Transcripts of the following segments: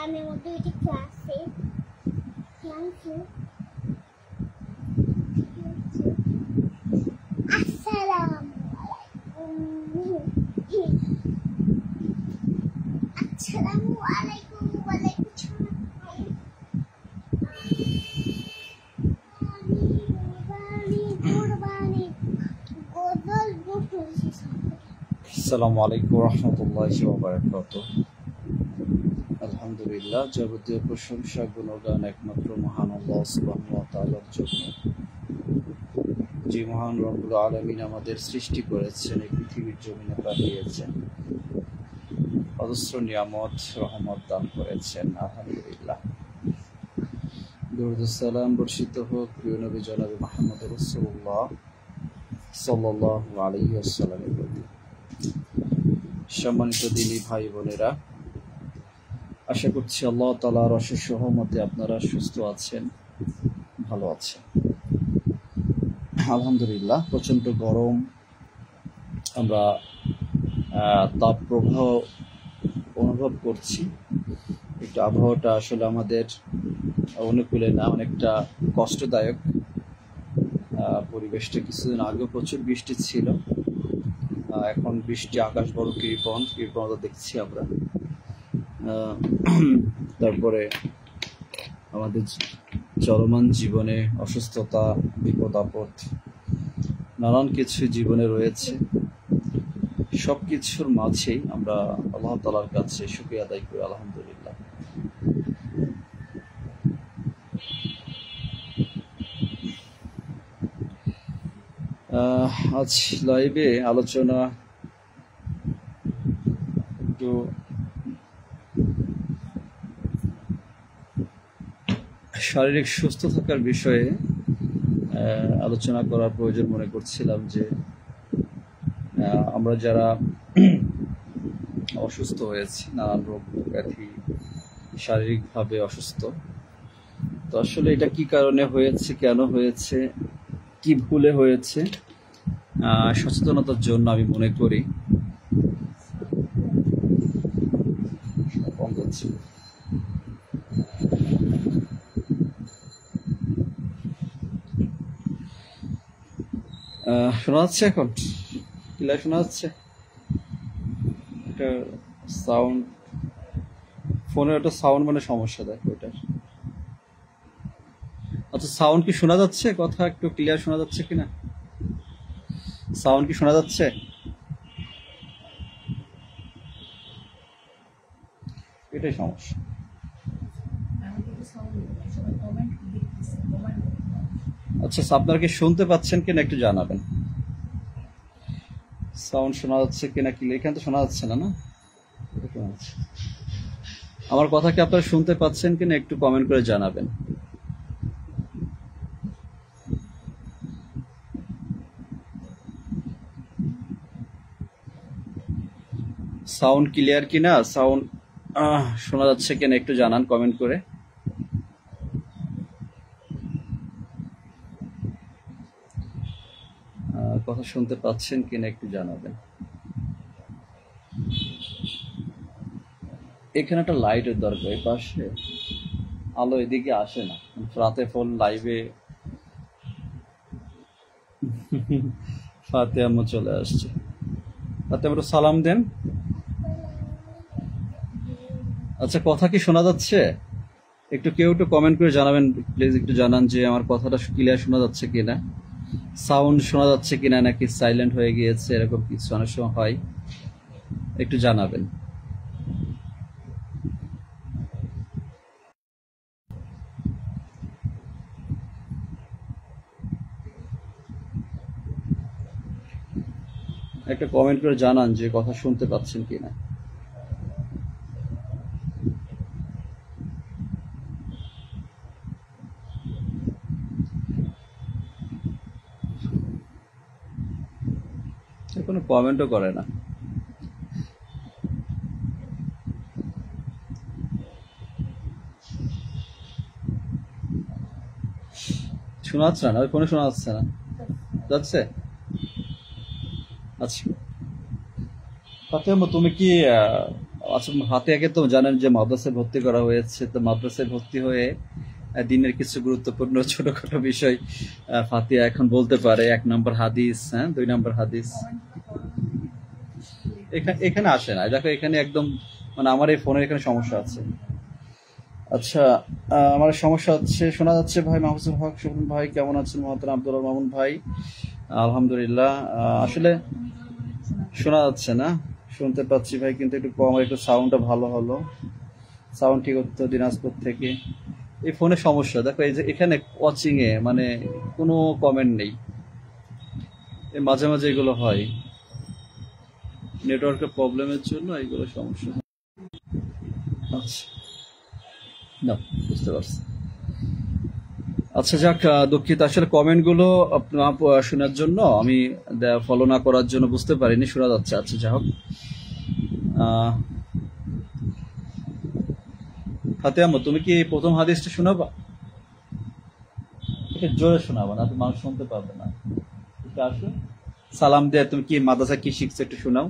আমি আমার দুইটি ক্লাসে থ্যাংক ইউ। আসসালামু আলাইকুম। ওয়ালাইকুম আসসালাম। আসসালামু আলাইকুম রহমতুল্লাহি ওয়া বারাকাতুহু। আলহামদুলিল্লাহ, যাবতীয় প্রশংসা গুণগান একমাত্র মহান আল্লাহ সুবহানাহু ওয়া তাআলার জন্য। যে মহান রব্বুল আলামিন আমাদের সৃষ্টি করেছেন, এই পৃথিবীর জমিনে পাঠিয়েছেন, অজস্র নিয়ামত রহমত দান করেছেন, আলহামদুলিল্লাহ। দরুদ ও সালাম বর্ষিত হোক প্রিয় নবী জনাবে মুহাম্মদ রাসূলুল্লাহ সাল্লাল্লাহু আলাইহি ওয়াসাল্লামের প্রতি। সম্মানিত দিনী ভাই বোনেরা, আশা করছি আল্লাহ তাআলার অশেষ রহমতে আপনারা সুস্থ আছেন, ভালো আছেন। আলহামদুলিল্লাহ, প্রচণ্ড গরম, আমরা তাপ প্রবাহ অনুভব করছি। একটু আবহাওয়াটা আসলে আমাদের অনুকূলে না, অনেকটা কষ্টদায়ক। পরিবেশটা কিছুদিন আগেও প্রচুর বৃষ্টি ছিল, এখন বৃষ্টি, আকাশ বড় কৃপণতা দেখছি আমরা। তারপরে আমাদের চলমান জীবনে অসুস্থতা, বিপদ আপদ, নানান কিছু জীবনে রয়েছে। সব কিছুর মাঝেই আমরা আল্লাহ তাআলার কাছে শুকরিয়া আদায় করি, আলহামদুলিল্লাহ। আজ লাইভে আলোচনা একটু শারীরিক সুস্থ থাকার বিষয়ে আলোচনা করার প্রয়োজন মনে করছিলাম। যে আমরা যারা অসুস্থ হয়েছি, নানান রোগ ব্যাধি, শারীরিকভাবে অসুস্থ, তো আসলে এটা কি কারণে হয়েছে, কেন হয়েছে, কি ভুলে হয়েছে, সচেতনতার জন্য আমি মনে করি শোনা যাচ্ছে, এখন ক্লিয়ার শোনা যাচ্ছে? এটা সাউন্ড, ফোনের একটা সাউন্ড মানে সমস্যা দেয় ওইটার। আচ্ছা, সাউন্ড কি শোনা যাচ্ছে? কথা একটু ক্লিয়ার শোনা যাচ্ছে কিনা? সাউন্ড কি শোনা যাচ্ছে? এটাই সমস্যা। আচ্ছা, আপনারা কি শুনতে পাচ্ছেন কিনা একটু জানাবেন। সাউন্ড শোনা যাচ্ছে কিনা? কি এখানে তো শোনা যাচ্ছে না, না? আমার কথা কি আপনারা শুনতে পাচ্ছেন কিনা একটু কমেন্ট করে জানাবেন। সাউন্ড ক্লিয়ার কিনা, সাউন্ড শোনা যাচ্ছে কিনা একটু জানান কমেন্ট করে। কথা শুনতে পাচ্ছেন কিনা একটু জানাবেন। এখানে একটা লাইটের দরকার, এই পাশে আলো এদিকে আসে না। রাতে ফোন লাইভে ফাতেমা চলে আসছে। ফাতেমা সালাম দেন। আচ্ছা, কথা কি শোনা যাচ্ছে? একটু কেউ একটু কমেন্ট করে জানাবেন প্লিজ, একটু জানান যে আমার কথাটা ক্লিয়ার শোনা যাচ্ছে কিনা, সাউন্ড শোনা যাচ্ছে কিনা, নাকি সাইলেন্ট হয়ে গিয়েছে, এরকম কিছু অনেক সময় হয়, একটু জানাবেন। একটা কমেন্ট করে জানান যে কথা শুনতে পাচ্ছেন কিনা। কোনো কমেন্টও করে না। শোনা যাচ্ছে না? ওই ফোনে শোনা যাচ্ছে না? যাচ্ছে? আচ্ছা ফাতেমা, তুমি কি আচ্ছা, ফাতিহাকে তো জানেন যে মাদ্রাসায় ভর্তি করা হয়েছে, তো মাদ্রাসায় ভর্তি হয়ে দিনের কিছু গুরুত্বপূর্ণ ছোটখাটো বিষয় ফাতিহা এখন বলতে পারে। 1 নম্বর হাদিস, হ্যাঁ 2 নম্বর হাদিস এখানে আসে না। দেখো এখানে একদম মানে আমার এই ফোনের এখানে সমস্যা আছে। আচ্ছা, আমার সমস্যা হচ্ছে, শোনা যাচ্ছে ভাই মাহফুজুল হক সুমন ভাই কেমন আছেন? মোহাম্মদ আব্দুল মামুন ভাই আলহামদুলিল্লাহ। আসলে শোনা যাচ্ছে না, শুনতে পাচ্ছি ভাই কিন্তু একটু কম, একটু সাউন্ডটা ভালো হলো। সাউন্ড ঠিক হতো দিনাজপুর থেকে। এই ফোনে সমস্যা, দেখো এই যে এখানে ওয়াচিং এ মানে কোনো কমেন্ট নেই, মাঝে মাঝে এগুলো হয় নেটওয়ার্কের প্রবলেমের জন্য, এগুলো সমস্যা। আচ্ছা না, বুঝতে পারছি। আচ্ছা যাক, দুঃখিত, আসলে কমেন্ট গুলো শোনার জন্য আমি ফলো না করার জন্য বুঝতে পারিনি, শোনা যাচ্ছে। আচ্ছা যা হোক, ফাতিহা তুমি কি প্রথম হাদিসটা শোনাবা? জোরে শোনাবা, না তো মানুষ শুনতে পারবে না। আসো, সালাম দিয়ে তুমি কি মাদ্রাসা কি শিখছো একটু শোনাও।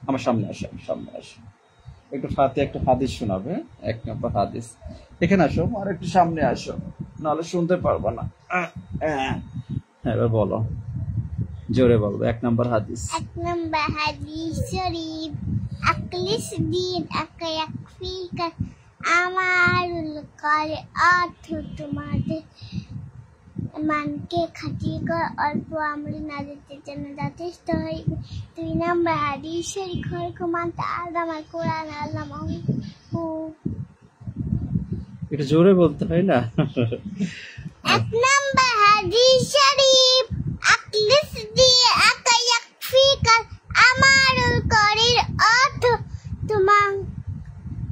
আমার সামনে আসো, সামনে আসো, একটু ফাতিহা একটা হাদিস শোনাবে, 1 নম্বর হাদিস। এখানে আসো, আর একটু সামনে আসো, নাহলে শুনতে পারবা না। হ্যাঁ এবার বলো, জোরে বলবো। 1 নম্বর হাদিস। 1 নম্বর হাদিস শরীফ, আকলিস দিন আকায়াকফিকা আমারুল করে অর্থ তোমাদের মানকে খাটিয়ে কর, অল্প আমল নাজাতের জন্য যথেষ্ট হইবে। 2 নম্বর হাদিস শরীফ, খরকুমান তাআলামাল কোরআন আল্লামাহু। এটা জোরে বলতে হয় না? 1 নম্বর হাদিস শরীফ, আকলিস দিন আকায়াকফিকা আমারুল করির অর্থ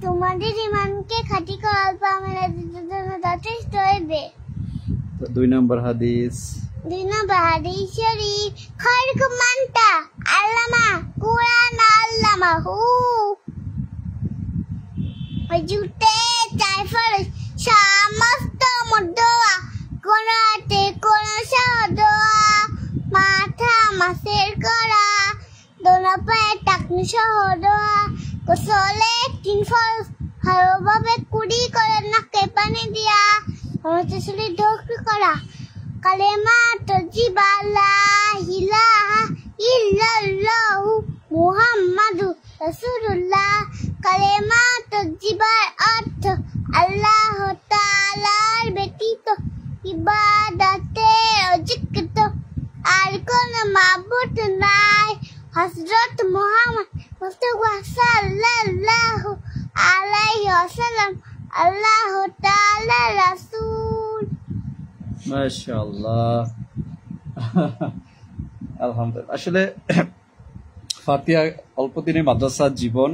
তোমাদের ইমানকে খাঁটি করে অল্প আমল নাজাতের জন্য যথেষ্ট হইবে। 2 নম্বর হাদিস। 2 নম্বর হাদিস শরীফ, খরকুমান তাআলামা কোরআন আল্লামাহু। অজুতে চাইফার সমস্ত দোয়া, কোন রাতে কোন দোয়া, মাথা মাসের করা, দোনো পায়ে টাকনু সহ দোয়া, গোসলে 3 ফরজ, ভালোভাবে কুড়ি করে নাকে পানি দিয়া অমৃতশরী ঢোক করা, কালেমা তজিবা লা ইলাহা ইল্লাল্লাহু মুহাম্মাদুর রাসূলুল্লাহ। কালেমা তজিবার অর্থ আল্লাহ তাআলার ব্যতীত ইবাদতে অযোগ্য আর কোন মাবুদ নাই। হযরত মুহাম্মদ মুস্তাফা সাল্লাল্লাহু আলাইহি ওয়াসাল্লাম আল্লাহ তাআলার রাসূল। মাশাআল্লাহ, আলহামদুলিল্লাহ। আসলে ফাতিহা অল্প দিনের মাদ্রাসার জীবন,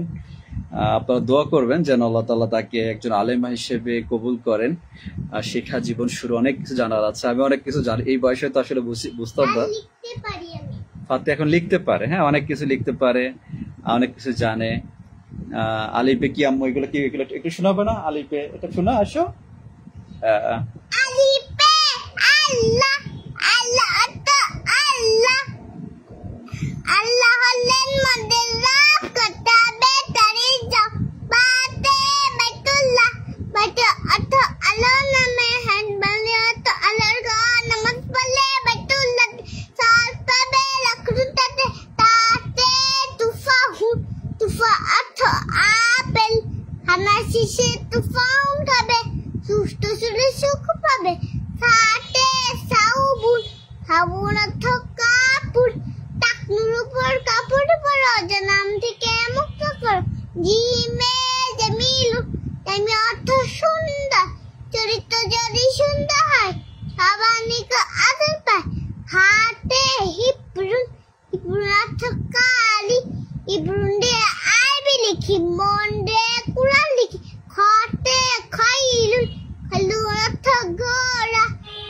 আপনারা দোয়া করবেন যেন আল্লাহ তাআলা তাকে একজন আলেমা হিসেবে কবুল করেন। আর শেখা জীবন শুরু, অনেক কিছু জানার আছে। আমি অনেক কিছু জানি, এই বয়সে তো আসলে বুঝতাম না। ফাতিহা এখন লিখতে পারে, হ্যাঁ অনেক কিছু লিখতে পারে, অনেক কিছু জানে। আলিফে কি আম্মু এগুলো কি, এগুলো একটু শোনাবে না? আলিফে এটা শোনা, আসো। আলিফে আল্লাহ, আল্লাহ তো আল্লাহ, আল্লাহ হলেন মধ্যে রাব কতাবে তারিজা বাতে বাইতুল্লাহ, বাইতু অর্থ আল্লাহ নামে হ্যান বলে অর্থ আল্লাহর ঘর, নামাজ পড়লে বাইতুল্লাহ সাল পাবে লাকরুতাতে তাতে তুফা অর্থ আপেল, হানা শিশে তুফা উঠাবে, সুস্থ শরীরে সুখ পাবে। সাথে সাউবুন, সাবুন অর্থ কাপড়, টাকনুর উপর কাপড় পরো, জানাম থেকে মুক্ত করো। জিমে জামিলু, জামি অর্থ সুন্দর, চরিত্র যদি সুন্দর হয় সবানিক আদর পায়। হাতে হিব্রুন, হিব্রুন অর্থ কালি, হিব্রুন দিয়ে আরবি লিখি, মন দিয়ে কুরআন লিখি। খতে খাইলুন, খাইলুন অর্থ ঘোড়া,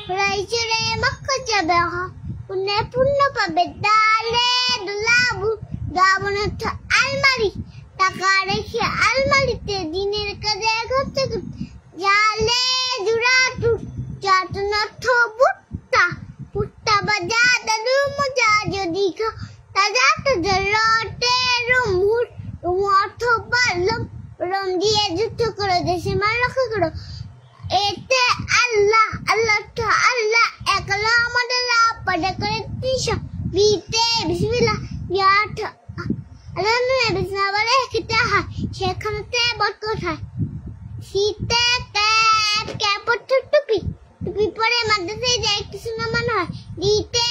ঘোড়ায় চড়ে মক্কা যাবে, পুণ্য পাবে। দালে দুলাবু, দাবন অর্থ আলমারি, টাকা রেখে আলমারিতে দিনের কাজে করতে। জালে জুরাতু, জাতুন অর্থ ভুট্টা, ভুট্টা বাজা দাদু মজা যদি তাজা তাজা রটে রুমুর, রুমু অর্থ বাল্লম, দেশে মান রক্ষা করো। এতে আল্লাহ আল্লাহ তো আল্লাহ একলা আমাদের পড়ে করে তিশা বিতে বিসমিল্লাহ ইয়াত আল্লাহ নবী বিসমিল্লাহ বলে খেতে হয় সেখানেতে বরকত হয়। শীতে ক্যাপ টুপি টুপি পরে মাদ্রাসায় যায় কিছু না মনে হয়। দিতে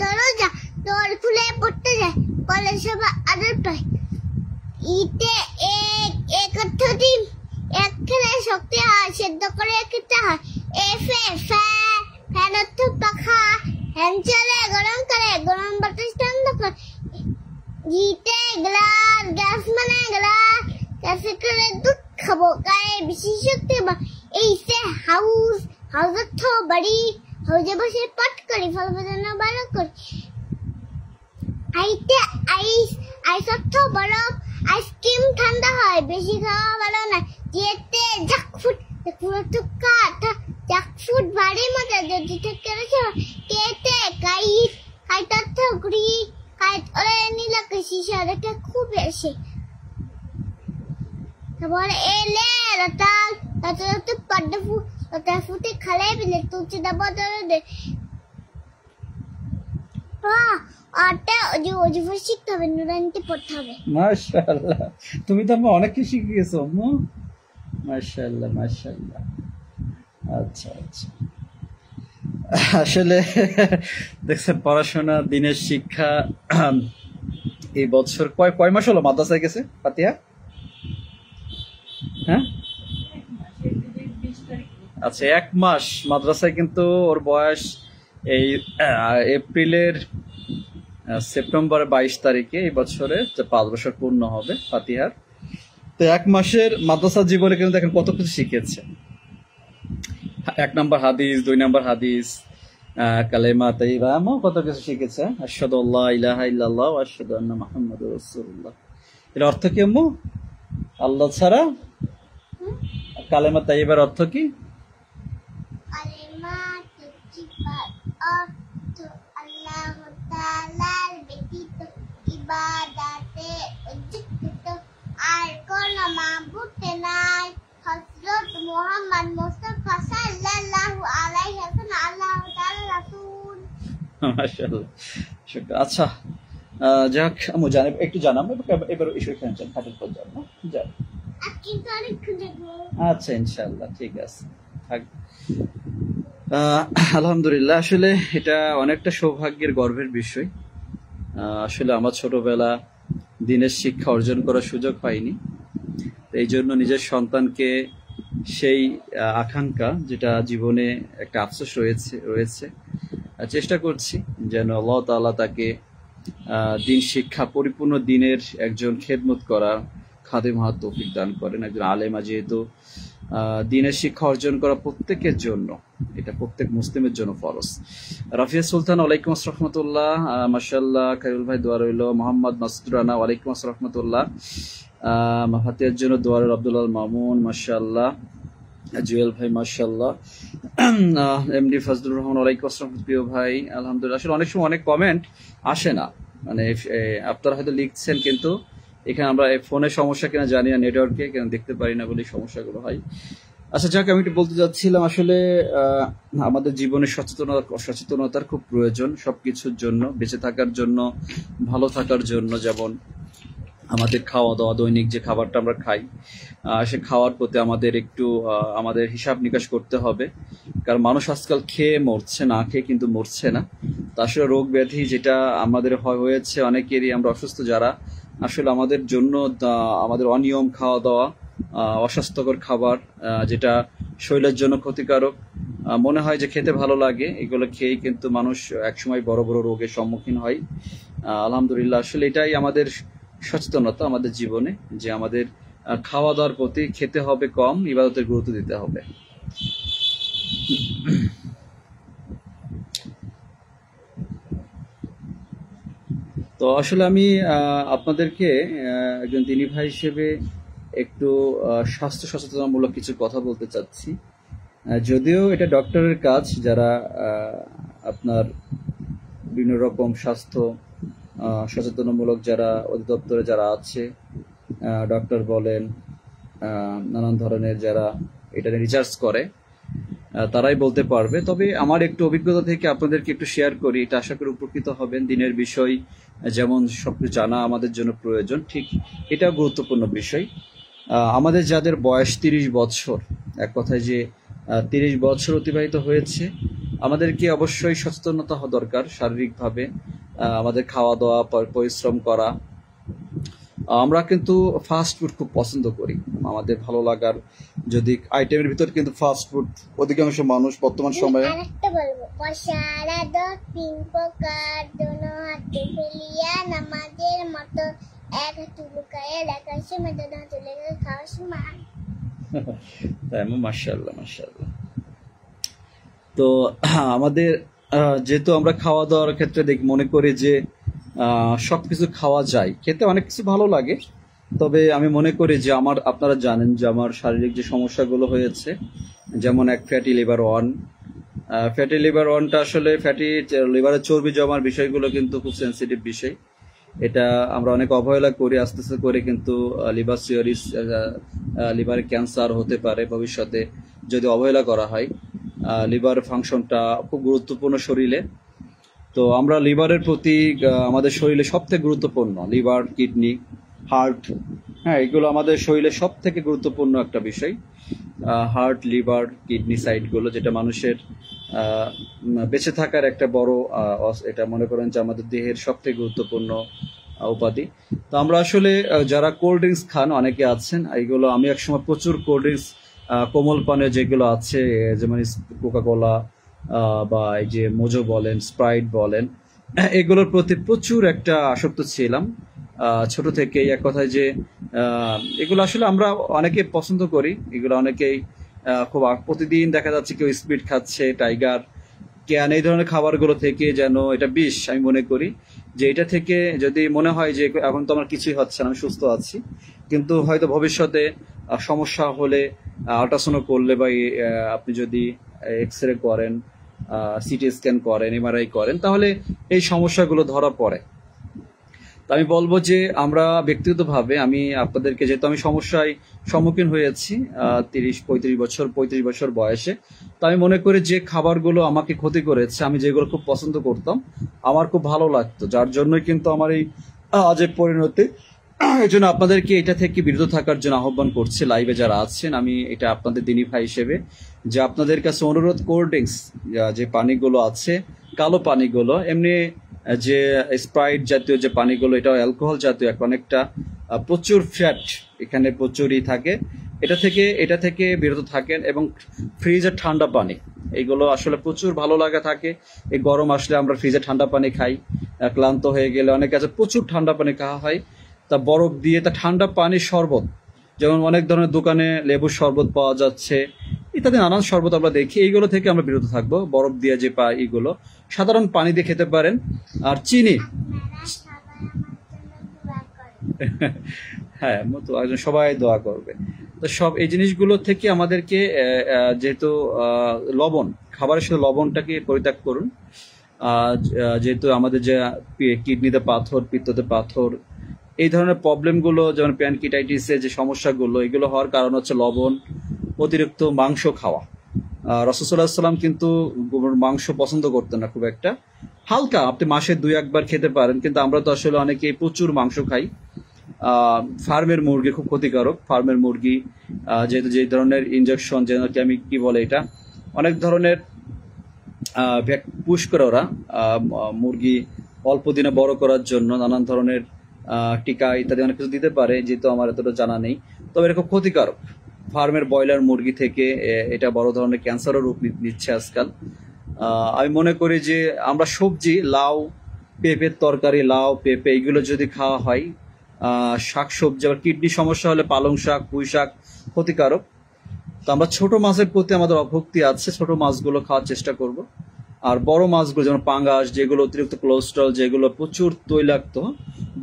দরজা দর খুলে পড়তে যায় কলেজ সবাই আদর পায়। ইতে এক দিন এক খেলে শক্তি হয় সেদ্ধ করে খেতে হয়। ফ্যান অর্থ পাখা ফ্যান চলে গরম করে গরম বাতাস ঠান্ড করে। জিতে গ্যাস মানে গ্যাসে করে দুধ খাবো গায়ে বেশি শক্তি বা। এই সে হাউস অর্থ বাড়ি হাউজে বসে পাট করি ফল বাজানো ভালো করি। আইস অর্থ বরফ আইসক্রিম ঠান্ডা হয় বেশি খাওয়া ভালো না। যেতে জাকফুট জাকফুট ভারী মজা যদি থেকে কেটে কাইট অর্থ ঘুরি কাইট ওরে নীলকে শিশা দেখে খুব বেশি। তারপরে এলে রতাল পাড্ডফু ফুটে খালে বিলে তুলছে দাবা দে শিখতে হবে নুরানিতে পড়তে হবে। মাশাআল্লাহ, তুমি তো অনেক কিছু শিখে গেছো আম্মু। মাশাআল্লাহ মাশাআল্লাহ। আচ্ছা আচ্ছা, আসলে দেখছেন পড়াশোনা দিনের শিক্ষা। এই বছর কয় মাস হলো মাদ্রাসায় গেছে ফাতিহা? হ্যাঁ আচ্ছা, 1 মাস মাদ্রাসায়, কিন্তু ওর বয়স এই এপ্রিলের সেপ্টেম্বরের 22 তারিখে এই বছরে 5 বছর পূর্ণ হবে ফাতিহার। তো 1 মাসের মাদ্রাসা জীবনে কিন্তু দেখেন কত কিছু শিখেছে। 1 নম্বর হাদিস, 2 নম্বর হাদিস, কালেমা তাইয়্যিবা, এমন কত কিছু শিখেছে। আশহাদু আল্লা ইলাহা ইল্লাল্লাহ ওয়া আশহাদু আন্না মুহাম্মাদুর রাসূলুল্লাহ। এর অর্থ কি আম্মু? আল্লাহ ছাড়া। কালেমা তাইয়্যিবার অর্থ কি? কালেমা তাইয়্যিবার অর্থ আল্লাহ তাআলার ব্যতীত ইবাদতে উপযুক্ত আর কোন মাবুদ নাই। হযরত মুহাম্মদ মুস্তাফা সাল্লাল্লাহু আলাইহি ওয়াসাল্লাম আল্লাহ তাআলার রাসূল। মাশাআল্লাহ, শুকর। আচ্ছা, যাক আম্মু জানেন একটু জানাম, এবার ইস্যু খেয়ে যান, হাটের পর যান না যান। আচ্ছা ইনশাআল্লাহ, ঠিক আছে, থাক। আলহামদুলিল্লাহ, আসলে এটা অনেকটা সৌভাগ্যের গর্বের বিষয়। আসলে আমার ছোটবেলা দিনের শিক্ষা অর্জন করার সুযোগ হয়নি। এই জন্য নিজের সন্তানকে সেই আকাঙ্ক্ষা, যেটা জীবনে একটা আফসোস রয়েছে, চেষ্টা করছি যেন আল্লাহ তাআলা তাকে দিন শিক্ষা, পরিপূর্ণ দিনের একজন খেদমত করা খাদেম হওয়ার তৌফিক দান করেন, একজন আলেমা। যেহেতু দিনের শিক্ষা অর্জন করা প্রত্যেকের জন্য, এটা প্রত্যেক মুসলিমের জন্য ফরজ। রাফিয়া সুলতান, ওয়ালাইকুম আসসালাম রহমতুল্লাহ। মাশাআল্লাহ, খায়রুল ভাই দোয়া রইল। মোহাম্মদ মাসুদ রানা, ওয়ালাইকুম আসসালাম রহমতুল্লাহ। মাহাতিয়ার জন্য দোয়া রইল। আব্দুল্লাহ মামুন, মাশাআল্লাহ। জুয়েল ভাই, মাশাআল্লাহ। এমডি ফজলুর রহমান, ওয়ালাইকুম আসসালাম প্রিয় ভাই। আলহামদুলিল্লাহ, আসলে অনেক সময় অনেক কমেন্ট আসে না, মানে আপনারা হয়তো লিখছেন, কিন্তু এখানে আমরা ফোনের সমস্যা কিনা জানি না, নেটওয়ার্কে কেন দেখতে পারি না বলে সমস্যাগুলো হয়। আচ্ছা যাক, আমি একটু বলতে যাচ্ছিলাম, আসলে আমাদের জীবনে সচেতনতার খুব প্রয়োজন সবকিছুর জন্য, বেঁচে থাকার জন্য, ভালো থাকার জন্য। যেমন আমাদের খাওয়া দাওয়া, দৈনিক যে খাবারটা আমরা খাই, সে খাওয়ার প্রতি আমাদের একটু আমাদের হিসাব নিকাশ করতে হবে। কারণ মানুষ আজকাল খেয়ে মরছে, না খেয়ে কিন্তু মরছে না। তা আসলে রোগ ব্যাধি যেটা আমাদের হয়েছে অনেকেরই, আমরা অসুস্থ যারা, আসলে আমাদের জন্য আমাদের অনিয়ম খাওয়া দাওয়া, অস্বাস্থ্যকর খাবার, যেটা শরীরের জন্য ক্ষতিকারক মনে হয় যে খেতে ভালো লাগে, এগুলো খেয়েই কিন্তু মানুষ একসময় বড় বড় রোগের সম্মুখীন হয়। আলহামদুলিল্লাহ, আসলে এটাই আমাদের সচেতনতা আমাদের জীবনে, যে আমাদের খাওয়া দাওয়ার প্রতি খেতে হবে কম, ইবাদতের গুরুত্ব দিতে হবে। তো আসলে আমি আপনাদেরকে একজন দিনী ভাই হিসেবে একটু স্বাস্থ্য সচেতনতামূলক কিছু কথা বলতে চাচ্ছি। যদিও এটা ডক্টরের কাজ, যারা আপনার বিভিন্ন রকম স্বাস্থ্য সচেতনমূলক যারা অধিদপ্তরে যারা আছে, ডক্টর বলেন, নানান ধরনের যারা এটা রিসার্চ করে তারাই বলতে পারবে। তবে আমার একটু অভিজ্ঞতা থেকে আপনাদেরকে একটু শেয়ার করি, এটা আশা করি উপকৃত হবেন। দিনের বিষয় যেমন সবকিছু জানা আমাদের জন্য প্রয়োজন, ঠিক এটাও গুরুত্বপূর্ণ বিষয়। আমাদের যাদের বয়স 30 বছর, এক কথায় যে 30 বছর অতিবাহিত হয়েছে, আমাদেরকে অবশ্যই সচেতনতা হওয়া দরকার শারীরিকভাবে। আমাদের খাওয়া দাওয়া, পরিশ্রম করা। আমরা কিন্তু ফাস্ট ফুড খুব পছন্দ করি, আমাদের ভালো লাগার যদি আইটেমের ভিতর কিন্তু ফাস্ট ফুড অধিকাংশ মানুষ বর্তমান সময়ে। আরেকটা বলবো, পশারা দো তিন প্রকার, দোনো হাতে ফেলিয়া নামাজের মতো, এক হাতে লুকায়ে রাখার সময়, দোনো হাতে লেগে খাওয়ার সময়। তাই মাশাআল্লাহ মাশাআল্লাহ। তো আমাদের যেহেতু আমরা খাওয়া দাওয়ার ক্ষেত্রে মনে করি যে সবকিছু খাওয়া যায়, খেতে অনেক কিছু ভালো লাগে, তবে আমি মনে করি যে আপনারা জানেন যে আমার শারীরিক যে সমস্যাগুলো হয়েছে, যেমন এক ফ্যাটি লিভার 1। ফ্যাটি লিভার 1টা আসলে ফ্যাটি লিভারের চর্বি জমার বিষয়গুলো কিন্তু খুব সেন্সিটিভ বিষয়। এটা আমরা অনেক অবহেলা করি, আস্তে আস্তে করে কিন্তু লিভার সিরোসিস, লিভারে ক্যান্সার হতে পারে ভবিষ্যতে যদি অবহেলা করা হয়। লিভার ফাংশনটা খুব গুরুত্বপূর্ণ শরীরে। তো আমরা লিভারের প্রতি আমাদের শরীরে সব থেকে গুরুত্বপূর্ণ লিভার, কিডনি, হার্ট, হ্যাঁ, এগুলো আমাদের শরীরে সব থেকে গুরুত্বপূর্ণ একটা বিষয়। হার্ট, লিভার, কিডনি সাইডগুলো যেটা মানুষের বেঁচে থাকার একটা বড় এটা মনে করেন যে আমাদের দেহের সব থেকে গুরুত্বপূর্ণ উপাধি। তো আমরা আসলে যারা কোল্ড ড্রিঙ্কস খান অনেকে আছেন, এইগুলো আমি একসময় প্রচুর কোল্ড ড্রিঙ্কস, কোমল পানীয় যেগুলো আছে যেমন কোকাকোলা বা এই যে মোজো বলেন, স্প্রাইট বলেন, এগুলোর প্রতি প্রচুর একটা আসক্ত ছিলাম ছোট থেকেই। এক কথায় যে এগুলো আসলে আমরা অনেকে পছন্দ করি, এগুলো অনেকেই খুব প্রতিদিন দেখা যাচ্ছে কেউ স্পিড খাচ্ছে, টাইগার, ক্যান, এই ধরনের খাবারগুলো থেকে যেন এটা বিষ। আমি মনে করি যে এটা থেকে যদি মনে হয় যে এখন তো আমার কিছুই হচ্ছে না, আমি সুস্থ আছি, কিন্তু হয়তো ভবিষ্যতে সমস্যা হলে আল্ট্রাসাউন্ড করলে বা আপনি যদি এক্স রে করেন, সিটি স্ক্যান করেন, এমআরআই করেন, তাহলে এই সমস্যাগুলো ধরা পড়ে। তো আমি বলবো যে আমরা ব্যক্তিগতভাবে আমি আপনাদেরকে, যেহেতু আমি সমস্যায় সম্মুখীন হয়েছি 35 বছর বয়সে, তো আমি মনে করি যে খাবারগুলো আমাকে ক্ষতি করেছে, আমি যেগুলো খুব পছন্দ করতাম, আমার খুব ভালো লাগতো, যার জন্যই কিন্তু আমার এই আজের পরিণতি। এই জন্য আপনাদেরকে এটা থেকে বিরত থাকার জন্য আহ্বান করছি, লাইভে যারা আছেন। আমি এটা আপনাদের দিনী ভাই হিসেবে যে আপনাদের কাছে অনুরোধ, কোল্ড ড্রিঙ্কস যে পানিগুলো আছে, কালো পানিগুলো, এমনি যে স্প্রাইট জাতীয় যে পানিগুলো, এটাও অ্যালকোহল জাতীয়, অনেকটা প্রচুর ফ্যাট এখানে প্রচুরই থাকে, এটা থেকে বিরত থাকেন। এবং ফ্রিজের ঠান্ডা পানি, এইগুলো আসলে প্রচুর ভালো লাগা থাকে। এই গরম আসলে আমরা ফ্রিজে ঠান্ডা পানি খাই, ক্লান্ত হয়ে গেলে অনেক আছে প্রচুর ঠান্ডা পানি খাওয়া হয়, তা বরফ দিয়ে, তা ঠান্ডা পানির শরবত, যেমন অনেক ধরনের দোকানে লেবুর শরবত পাওয়া যাচ্ছে, ইত্যাদি নানান শরবত আমরা দেখি, এইগুলো থেকে আমরা বিরত থাকবো। বরফ দিয়ে যে এইগুলো সাধারণ পানি দিয়ে খেতে পারেন। আর চিনি, হ্যাঁ, তো একজন সবাই দোয়া করবে। তো সব এই জিনিসগুলো থেকে আমাদেরকে যেহেতু লবণ, খাবারের সাথে লবণটাকে পরিত্যাগ করুন। যেহেতু আমাদের যে কিডনিতে পাথর, পিত্ততে পাথর, এই ধরনের প্রবলেমগুলো, যেমন প্যানকিটাইটিসের যে সমস্যাগুলো, এগুলো হওয়ার কারণ হচ্ছে লবণ, অতিরিক্ত মাংস খাওয়া। রাসূল সাল্লাল্লাহু আলাইহি ওয়াসাল্লাম কিন্তু মাংস পছন্দ করতেন না খুব একটা, হালকা আপনি মাসে 2-1 বার খেতে পারেন, কিন্তু আমরা তো আসলে অনেকেই প্রচুর মাংস খাই। ফার্মের মুরগি খুব ক্ষতিকারক। ফার্মের মুরগি যেহেতু যে ধরনের ইনজেকশন, যেটাকে আমি কি বলে, এটা অনেক ধরনের পুশ করে ওরা মুরগি অল্প দিনে বড় করার জন্য নানান ধরনের টিকা ইত্যাদি অনেক কিছু দিতে পারে, যেহেতু আমার এতটা জানা নেই, তবে এটা খুব ক্ষতিকারক। ফার্মের ব্রয়লার মুরগি থেকে এটা বড় ধরনের ক্যান্সারের রূপ নিচ্ছে আজকাল। আমি মনে করি যে আমরা সবজি, লাউ, পেঁপের তরকারি, লাউ, পেঁপে, এগুলো যদি খাওয়া হয়, শাক সবজি, আবার কিডনি সমস্যা হলে পালং শাক, পুঁই শাক ক্ষতিকারক। তো আমরা ছোট মাছের প্রতি আমাদের অভক্তি আছে, ছোট মাছগুলো খাওয়ার চেষ্টা করব। আর বড় মাছগুলো যেমন পাঙ্গাস, যেগুলো অতিরিক্ত কোলেস্ট্রল, যেগুলো প্রচুর তৈলাক্ত,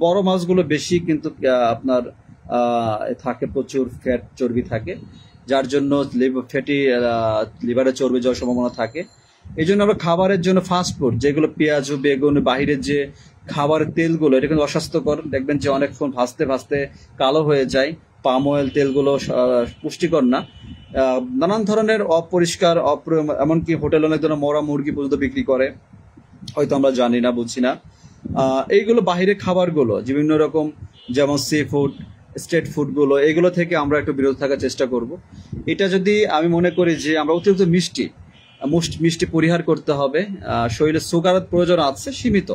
বড় মাছগুলো বেশি কিন্তু আপনার থাকে প্রচুর ফ্যাট, চর্বি থাকে, যার জন্য ফ্যাটি লিভারে চর্বি যাওয়ার সম্ভাবনা থাকে। এই জন্য আমরা খাবারের জন্য ফাস্ট ফুড, যেগুলো পেঁয়াজ, বেগুন, বাহিরের যে খাবারের তেলগুলো এটা কিন্তু অস্বাস্থ্যকর। দেখবেন যে অনেকক্ষণ ভাজতে ভাজতে কালো হয়ে যায়। পাম অয়েল তেলগুলো পুষ্টিকর না। নানান ধরনের অপরিষ্কার এমনকি হোটেল অনেক ধরনের মরা মুরগি পর্যন্ত বিক্রি করে, হয়তো আমরা জানি না, বুঝছি না। এইগুলো বাহিরে খাবারগুলো বিভিন্ন রকম, যেমন সি ফুড, স্ট্রিট ফুডগুলো, এগুলো থেকে আমরা একটু বিরত থাকার চেষ্টা করব। এটা যদি আমি মনে করি যে আমরা অতিরিক্ত মিষ্টি পরিহার করতে হবে। শরীরে সুগারের প্রয়োজন আছে সীমিত,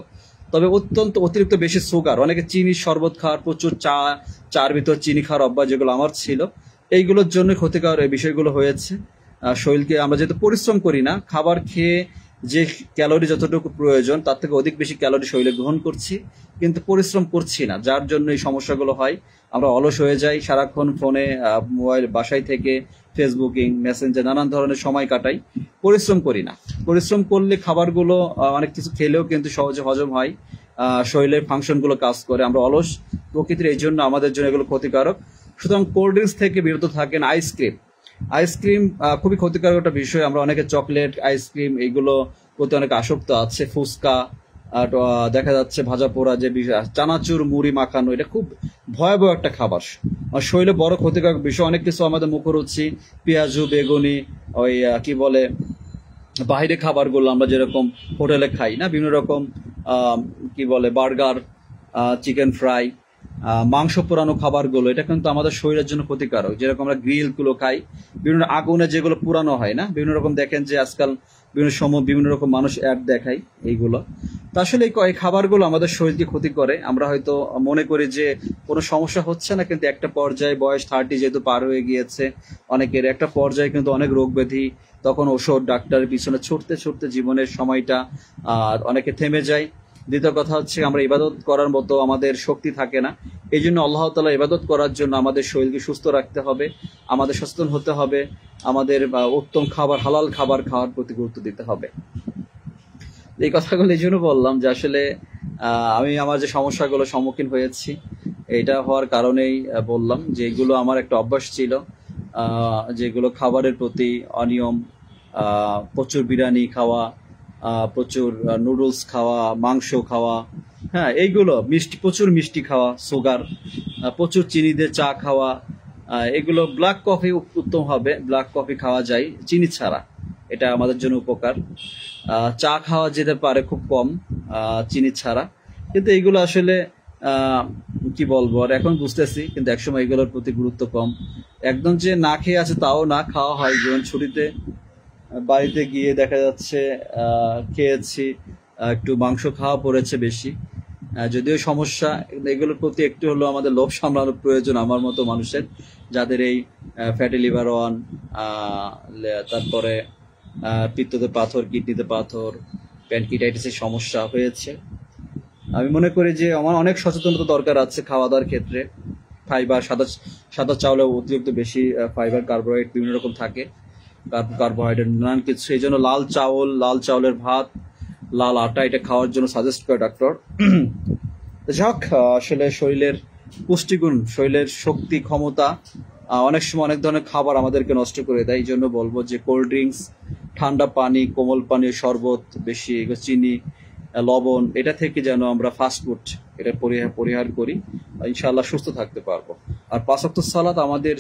তবে অতিরিক্ত বেশি সুগার, অনেকে চিনি শরবত খাওয়ার, প্রচুর চার ভিতর চিনি খাওয়ার অভ্যাস যেগুলো আমার ছিল, এইগুলোর জন্য ক্ষতিকর এই বিষয়গুলো হয়েছে। শরীরকে আমরা যেহেতু পরিশ্রম করি না, খাবার খেয়ে যে ক্যালোরি যতটুকু প্রয়োজন তার থেকে অধিক বেশি ক্যালোরি শরীরে গ্রহণ করছি, কিন্তু পরিশ্রম করছি না, যার জন্য এই সমস্যাগুলো হয়। আমরা অলস হয়ে যাই, সারাক্ষণ ফোনে, মোবাইল, বাসায় থেকে ফেসবুকিং, মেসেঞ্জার, নানান ধরনের সময় কাটাই, পরিশ্রম করি না। পরিশ্রম করলে খাবারগুলো অনেক কিছু খেলেও কিন্তু সহজে হজম হয়, শরীরের ফাংশনগুলো কাজ করে। আমরা অলস প্রকৃতির, এই জন্য আমাদের জন্য এগুলো ক্ষতিকারক। সুতরাং কোল্ড ড্রিঙ্কস থেকে বিরত থাকেন। আইসক্রিম খুবই ক্ষতিকারক একটা বিষয়। আমরা অনেকে চকলেট, আইসক্রিম এইগুলো প্রতি অনেক আসক্ত আছে। ফুচকা, দেখা যাচ্ছে ভাজা পোড়া, যে চানাচুর, মুড়ি মাখানো, এটা খুব ভয়াবহ একটা খাবার, শরীরে বড় ক্ষতিকারক বিষয়। অনেক কিছু আমাদের মুখরুচি, পেঁয়াজু, বেগুনি, ওই কি বলে বাইরে খাবারগুলো আমরা যেরকম হোটেলে খাই না, বিভিন্ন রকম কি বলে বার্গার, চিকেন ফ্রাই, মাংস পোড়ানো খাবারগুলো, এটা কিন্তু আমাদের শরীরের জন্য ক্ষতিকারক। যেরকম আমরা গ্রিলগুলো খাই, বিভিন্ন আগুনে যেগুলো পুরানো হয় না, বিভিন্ন রকম, দেখেন যে আজকাল বিভিন্ন সময় বিভিন্ন রকম মানুষ অ্যাড দেখায় এইগুলো। তো আসলে এই খাবারগুলো আমাদের শরীরকে ক্ষতি করে। আমরা হয়তো মনে করি যে কোনো সমস্যা হচ্ছে না, কিন্তু একটা পর্যায়ে, বয়স 30 যেহেতু পার হয়ে গিয়েছে অনেকের, একটা পর্যায়ে কিন্তু অনেক রোগ ব্যাধি, তখন ওষুধ, ডাক্তারের পিছনে ছুটতে ছুটতে জীবনের সময়টা অনেকে থেমে যায়। দ্বিতীয় কথা হচ্ছে, আমরা ইবাদত করার মতো আমাদের শক্তি থাকে না। এই জন্য আল্লাহ তাআলা ইবাদত করার জন্য আমাদের শরীরকে সুস্থ রাখতে হবে, আমাদের সচেতন হতে হবে, আমাদের উত্তম খাবার, হালাল খাবার খাওয়ার প্রতি গুরুত্ব দিতে হবে। এই কথাগুলো এই জন্য বললাম যে আসলে আমি আমার যে সমস্যাগুলো সম্মুখীন হয়েছি, এটা হওয়ার কারণেই বললাম যে এগুলো আমার একটা অভ্যাস ছিল, যেগুলো খাবারের প্রতি অনিয়ম, প্রচুর বিরিয়ানি খাওয়া, প্রচুর নুডলস খাওয়া, মাংস খাওয়া, হ্যাঁ এইগুলো, প্রচুর মিষ্টি খাওয়া, সুগার, প্রচুর চিনি দিয়ে চা খাওয়া, এগুলো। ব্ল্যাক কফি উত্তম হবে, ব্ল্যাক কফি খাওয়া যায় চিনি ছাড়া, এটা আমাদের জন্য উপকার। চা খাওয়া যেতে পারে খুব কম চিনি ছাড়া, কিন্তু এইগুলো আসলে কি বলবো, আর এখন বুঝতেছি, কিন্তু একসময় এগুলোর প্রতি গুরুত্ব কম। একদম যে না খেয়ে আছে তাও না, খাওয়া হয়। যেমন ছুটিতে বাড়িতে গিয়ে দেখা যাচ্ছে খেয়েছি, একটু মাংস খাওয়া পড়েছে বেশি, যদিও সমস্যা, এগুলোর প্রতি একটু হলেও আমাদের লোভ সামলানোর প্রয়োজন আমার মতো মানুষের, যাদের এই ফ্যাটি লিভার 1, তারপরে পিত্ততে পাথর, কিডনিতে পাথর, প্যানক্রিয়াটাইটিসের সমস্যা হয়েছে। আমি মনে করি যে আমার অনেক সচেতনতা দরকার আছে খাওয়া দাওয়ার ক্ষেত্রে। ফাইবার, সাদা চাউলে অতিরিক্ত বেশি ফাইবার, কার্বোহাইড্রেট বিভিন্ন রকম থাকে, কার্বোহাইড্রেট নানান কিছু। এই জন্য লাল চাউলের ভাত, লাল আটা, এটা খাওয়ার জন্য সাজেস্ট করে ডাক্তার। যাক, আসলে শরীরের পুষ্টিগুণ, শরীরের শক্তি, ক্ষমতা অনেক সময় অনেক ধরনের খাবার আমাদেরকে নষ্ট করে দেয়। এই জন্য বলবো যে কোল্ড ড্রিঙ্কস, ঠান্ডা পানি, কোমল পানি, শরবত বেশি, চিনি, লবণ, এটা থেকে যেন আমরা ফাস্টফুড এটা পরিহার করি, ইনশাআল্লাহ সুস্থ থাকতে পারবো। আর 5 ওয়াক্ত সালাত আমাদের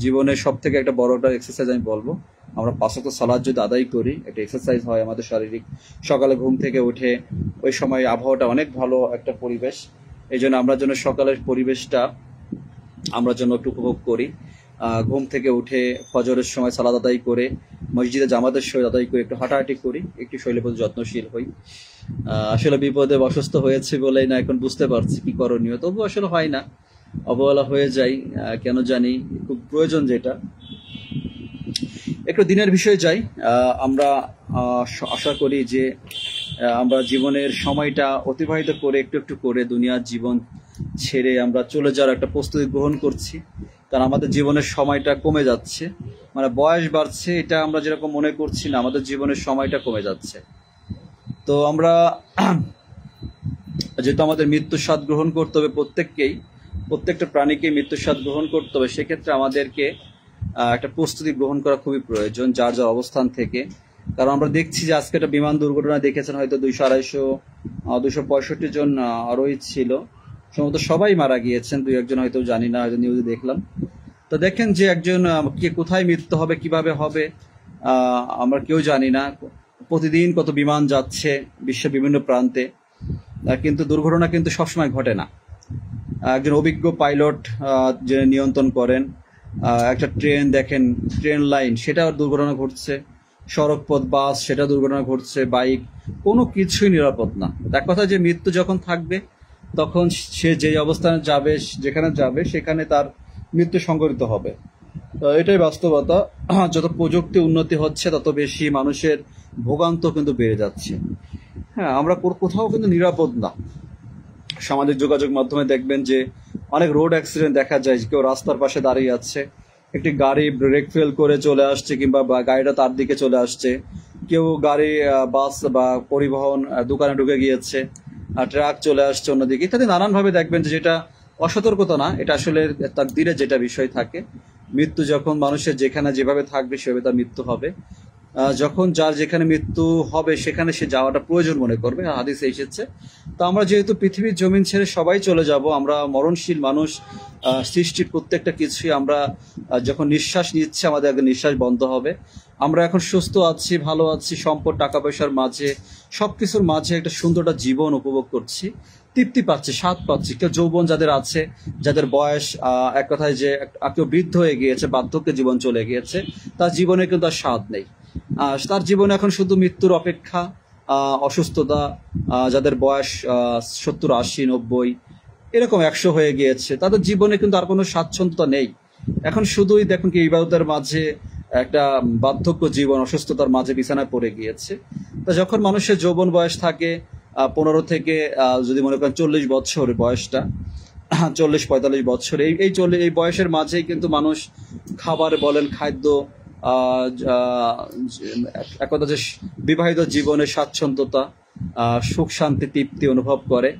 জীবনের সব থেকে একটা বড় একটা এক্সারসাইজ আমি বলবো। আমরা 5 ওয়াক্ত সালাত যদি আদায় করি, এটা এক্সারসাইজ হয় আমাদের শারীরিক। সকালে ঘুম থেকে উঠে, ওই সময় আবহাওয়াটা অনেক ভালো একটা পরিবেশ, এই জন্য আমরা যেন সকালের পরিবেশটা আমরা যেন একটু উপভোগ করি। ঘুম থেকে উঠে ফজরের সময় সালাত আদায় করে, মসজিদে জামাতের সহিত আদায় করে, একটু হাঁটাহাঁটি করি, একটু শরীরের প্রতি যত্নশীল হই। আসলে বিপদে অসুস্থ হয়েছে বলেই না এখন বুঝতে পারছি কি করণীয়, তবু আসলে হয় না, অবহেলা হয়ে যায় কেন জানি। খুব প্রয়োজন যেটা। একটু দিনের বিষয়ে যাই। আমরা আশা করি যে আমরা জীবনের সময়টা অতিবাহিত করে একটু একটু করে দুনিয়ার জীবন ছেড়ে আমরা চলে যাওয়ার একটা প্রস্তুতি গ্রহণ করছি, কারণ আমাদের জীবনের সময়টা কমে যাচ্ছে, মানে বয়স বাড়ছে, এটা আমরা যেরকম মনে করছি না, আমাদের জীবনের সময়টা কমে যাচ্ছে। তো আমরা যেহেতু আমাদের মৃত্যুর স্বাদ গ্রহণ করতে হবে প্রত্যেকটা প্রাণীকে মৃত্যুর স্বাদ গ্রহণ করতে হবে, সেক্ষেত্রে আমাদেরকে একটা প্রস্তুতি গ্রহণ করা খুবই প্রয়োজন, যার যার অবস্থান থেকে। কারণ আমরা দেখছি যে আজকে একটা বিমান দুর্ঘটনা দেখেছেন, হয়তো 200-250 265 জন আরোহী ছিল, সম্ভবত সবাই মারা গিয়েছেন, 2-1 জন হয়তো জানি না, হয়তো নিউজে দেখলাম। তো দেখেন যে একজন কে কোথায় মৃত্যু হবে, কিভাবে হবে, আমরা কেউ জানি না। প্রতিদিন কত বিমান যাচ্ছে বিশ্বের বিভিন্ন প্রান্তে, কিন্তু দুর্ঘটনা কিন্তু সবসময় ঘটে না। একজন অভিজ্ঞ পাইলট যে নিয়ন্ত্রণ করেন একটা ট্রেন, দেখেন ট্রেন লাইন, সেটা দুর্ঘটনা ঘটছে, সড়কপথ বাস, সেটা দুর্ঘটনা ঘটছে, বাইক, কোনো কিছুই নিরাপদ না। এক কথা যে মৃত্যু যখন থাকবে তখন সে যে অবস্থানে যাবে, যেখানে যাবে সেখানে তার মৃত্যু সংঘটিত হবে। এটাই বাস্তবতা। যত প্রযুক্তি উন্নতি হচ্ছে তত বেশি মানুষের ভোগান্ত কিন্তু বেড়ে যাচ্ছে। হ্যাঁ, আমরা কোথাও কিন্তু নিরাপদ না। সামাজিক যোগাযোগ মাধ্যমে দেখবেন যে অনেক রোড অ্যাক্সিডেন্ট দেখা যায়, কেউ রাস্তার পাশে দাঁড়িয়ে আছে, একটি গাড়ি ব্রেক ফেল করে চলে আসছে, কিংবা গাড়িটা তার দিকে চলে আসছে, কেউ গাড়ি বাস বা পরিবহন দোকানে ঢুকে গিয়েছে, ট্রাক চলে আসছে অন্যদিকে, ইত্যাদি নানানভাবে দেখবেন যে যেটা অসতর্কতা না, এটা আসলে তাকদীরে যেটা বিষয় থাকে। মৃত্যু যখন মানুষের যেখানে যেভাবে থাকবে সেভাবে তার মৃত্যু হবে। যখন যার যেখানে মৃত্যু হবে সেখানে সে যাওয়াটা প্রয়োজন মনে করবে, হাদিসে এসেছে। তো আমরা যেহেতু পৃথিবীর জমিন ছেড়ে সবাই চলে যাব, আমরা মরণশীল মানুষ, সৃষ্টির প্রত্যেকটা কিছুই আমরা যখন নিঃশ্বাস নিচ্ছে আমাদের আগে নিঃশ্বাস বন্ধ হবে। আমরা এখন সুস্থ আছি, ভালো আছি, সম্পদ টাকা পয়সার মাঝে, সবকিছুর মাঝে একটা সুন্দর একটা জীবন উপভোগ করছি, তৃপ্তি পাচ্ছি, স্বাদ পাচ্ছি। কেউ যৌবন যাদের আছে, যাদের বয়স এক কথায় যে কেউ বৃদ্ধ হয়ে গিয়েছে, বার্ধক্যে জীবন চলে গিয়েছে, তার জীবনে কিন্তু আর স্বাদ নেই। তার জীবনে এখন শুধু মৃত্যুর অপেক্ষা, অসুস্থতা। যাদের বয়স 70, 80, 90, এরকম 100 হয়ে গিয়েছে, তাদের জীবনে কিন্তু আর কোনো স্বাচ্ছন্দ্যতা নেই। এখন শুধুই দেখুন কি ইবাদতের মাঝে একটা বার্ধক্য জীবন, অসুস্থতার মাঝে বিছানায় পড়ে গিয়েছে। তা যখন মানুষের যৌবন বয়স থাকে 15 থেকে যদি মনে করেন 40 বছর বয়সটা, 40-45 বছর, এই বয়সের মাঝেই কিন্তু মানুষ খাবার বলেন, খাদ্য, এক কথা যে বিবাহিত জীবনে স্বাচ্ছন্দ্যতা, সুখ শান্তি তৃপ্তি অনুভব করে,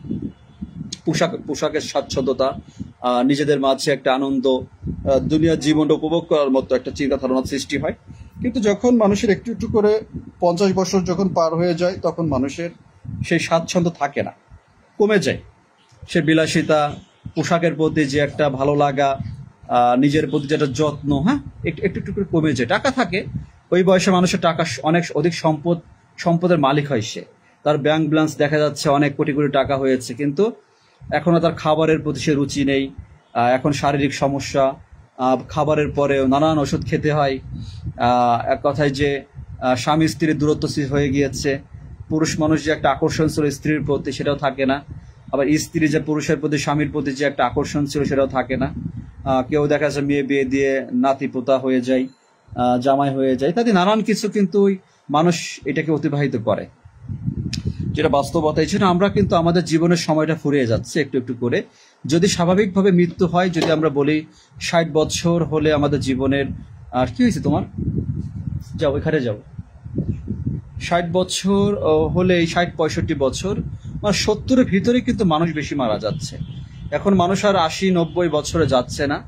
পোশাকের স্বাচ্ছন্দ্যতা, নিজেদের মাঝে একটা আনন্দ, দুনিয়ার জীবনটা উপভোগ করার মতো একটা চিন্তা ধারণা সৃষ্টি হয়। কিন্তু যখন মানুষের একটু একটু করে 50 বছর যখন পার হয়ে যায়, তখন মানুষের সেই স্বাচ্ছন্দ্য থাকে না, কমে যায়। সে বিলাসিতা, পোশাকের প্রতি যে একটা ভালো লাগা, নিজের প্রতি যেটা যত্ন, হ্যাঁ, একটু একটু করে কমে যায়। টাকা থাকে, ওই বয়সে মানুষের টাকা অনেক অধিক সম্পদের মালিক হয় সে, তার ব্যাংক ব্যালেন্স দেখা যাচ্ছে অনেক কোটি কোটি টাকা হয়েছে, কিন্তু এখনো তার খাবারের প্রতি সে রুচি নেই। এখন শারীরিক সমস্যা, খাবারের পরেও নানান ওষুধ খেতে হয়। এক কথায় যে স্বামী স্ত্রীর দূরত্ব হয়ে গিয়েছে, পুরুষ মানুষ যে একটা আকর্ষণ ছিল স্ত্রীর প্রতি সেটাও থাকে না, আবার স্ত্রী যে পুরুষের প্রতি, স্বামীর প্রতি যে একটা আকর্ষণ ছিল সেটাও থাকে না। কেউ দেখা যাচ্ছে মেয়ে বিয়ে দিয়ে নাতি পোতা হয়ে যায়, জামাই হয়ে যায়, তাতে নানান কিছু কিন্তু মানুষ এটাকে অতিবাহিত করে, যেটা বাস্তবতা। এই জন্য আমরা কিন্তু আমাদের জীবনের সময়টা ফুরিয়ে যাচ্ছে একটু একটু করে। যদি স্বাভাবিকভাবে মৃত্যু হয়, যদি আমরা বলি 60 বছর হলে আমাদের জীবনের, আর কি হয়েছে তোমার, যাও এখানে যাও, 60 বছর হলে, এই 60-65 বছর, মানে 70-এর ভিতরে কিন্তু মানুষ বেশি মারা যাচ্ছে। এখন মানুষ আর 80-90 বছরে যাচ্ছে না।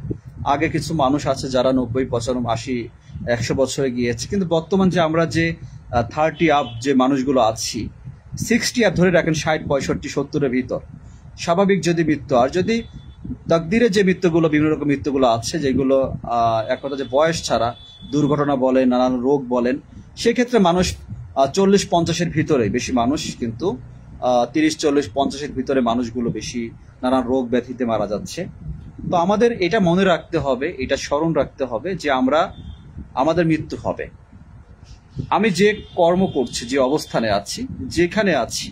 আগে কিছু মানুষ আছে যারা 90, 95, 80, 100 বছরে গিয়েছে, কিন্তু বর্তমান যে আমরা যে 30 আপ যে মানুষগুলো আছি, 60 আপ ধরে রাখেন, 60, 65, 70-এর ভিতর স্বাভাবিক যদি মৃত্যু, আর যদি তাকদিরে যে মৃত্যুগুলো, বিভিন্ন রকম মৃত্যুগুলো আছে যেগুলো এক কথা যে বয়স ছাড়া, দুর্ঘটনা বলেন, নানান রোগ বলেন, সেক্ষেত্রে মানুষ 40-50-এর ভিতরে বেশি মানুষ, কিন্তু 30-40-50-এর ভিতরে মানুষগুলো বেশি নানান রোগ ব্যাধিতে মারা যাচ্ছে। তো আমাদের এটা মনে রাখতে হবে, এটা স্মরণ রাখতে হবে যে আমাদের মৃত্যু হবে। আমি যে কর্ম করছি, যে অবস্থানে আছি, যেখানে আছি,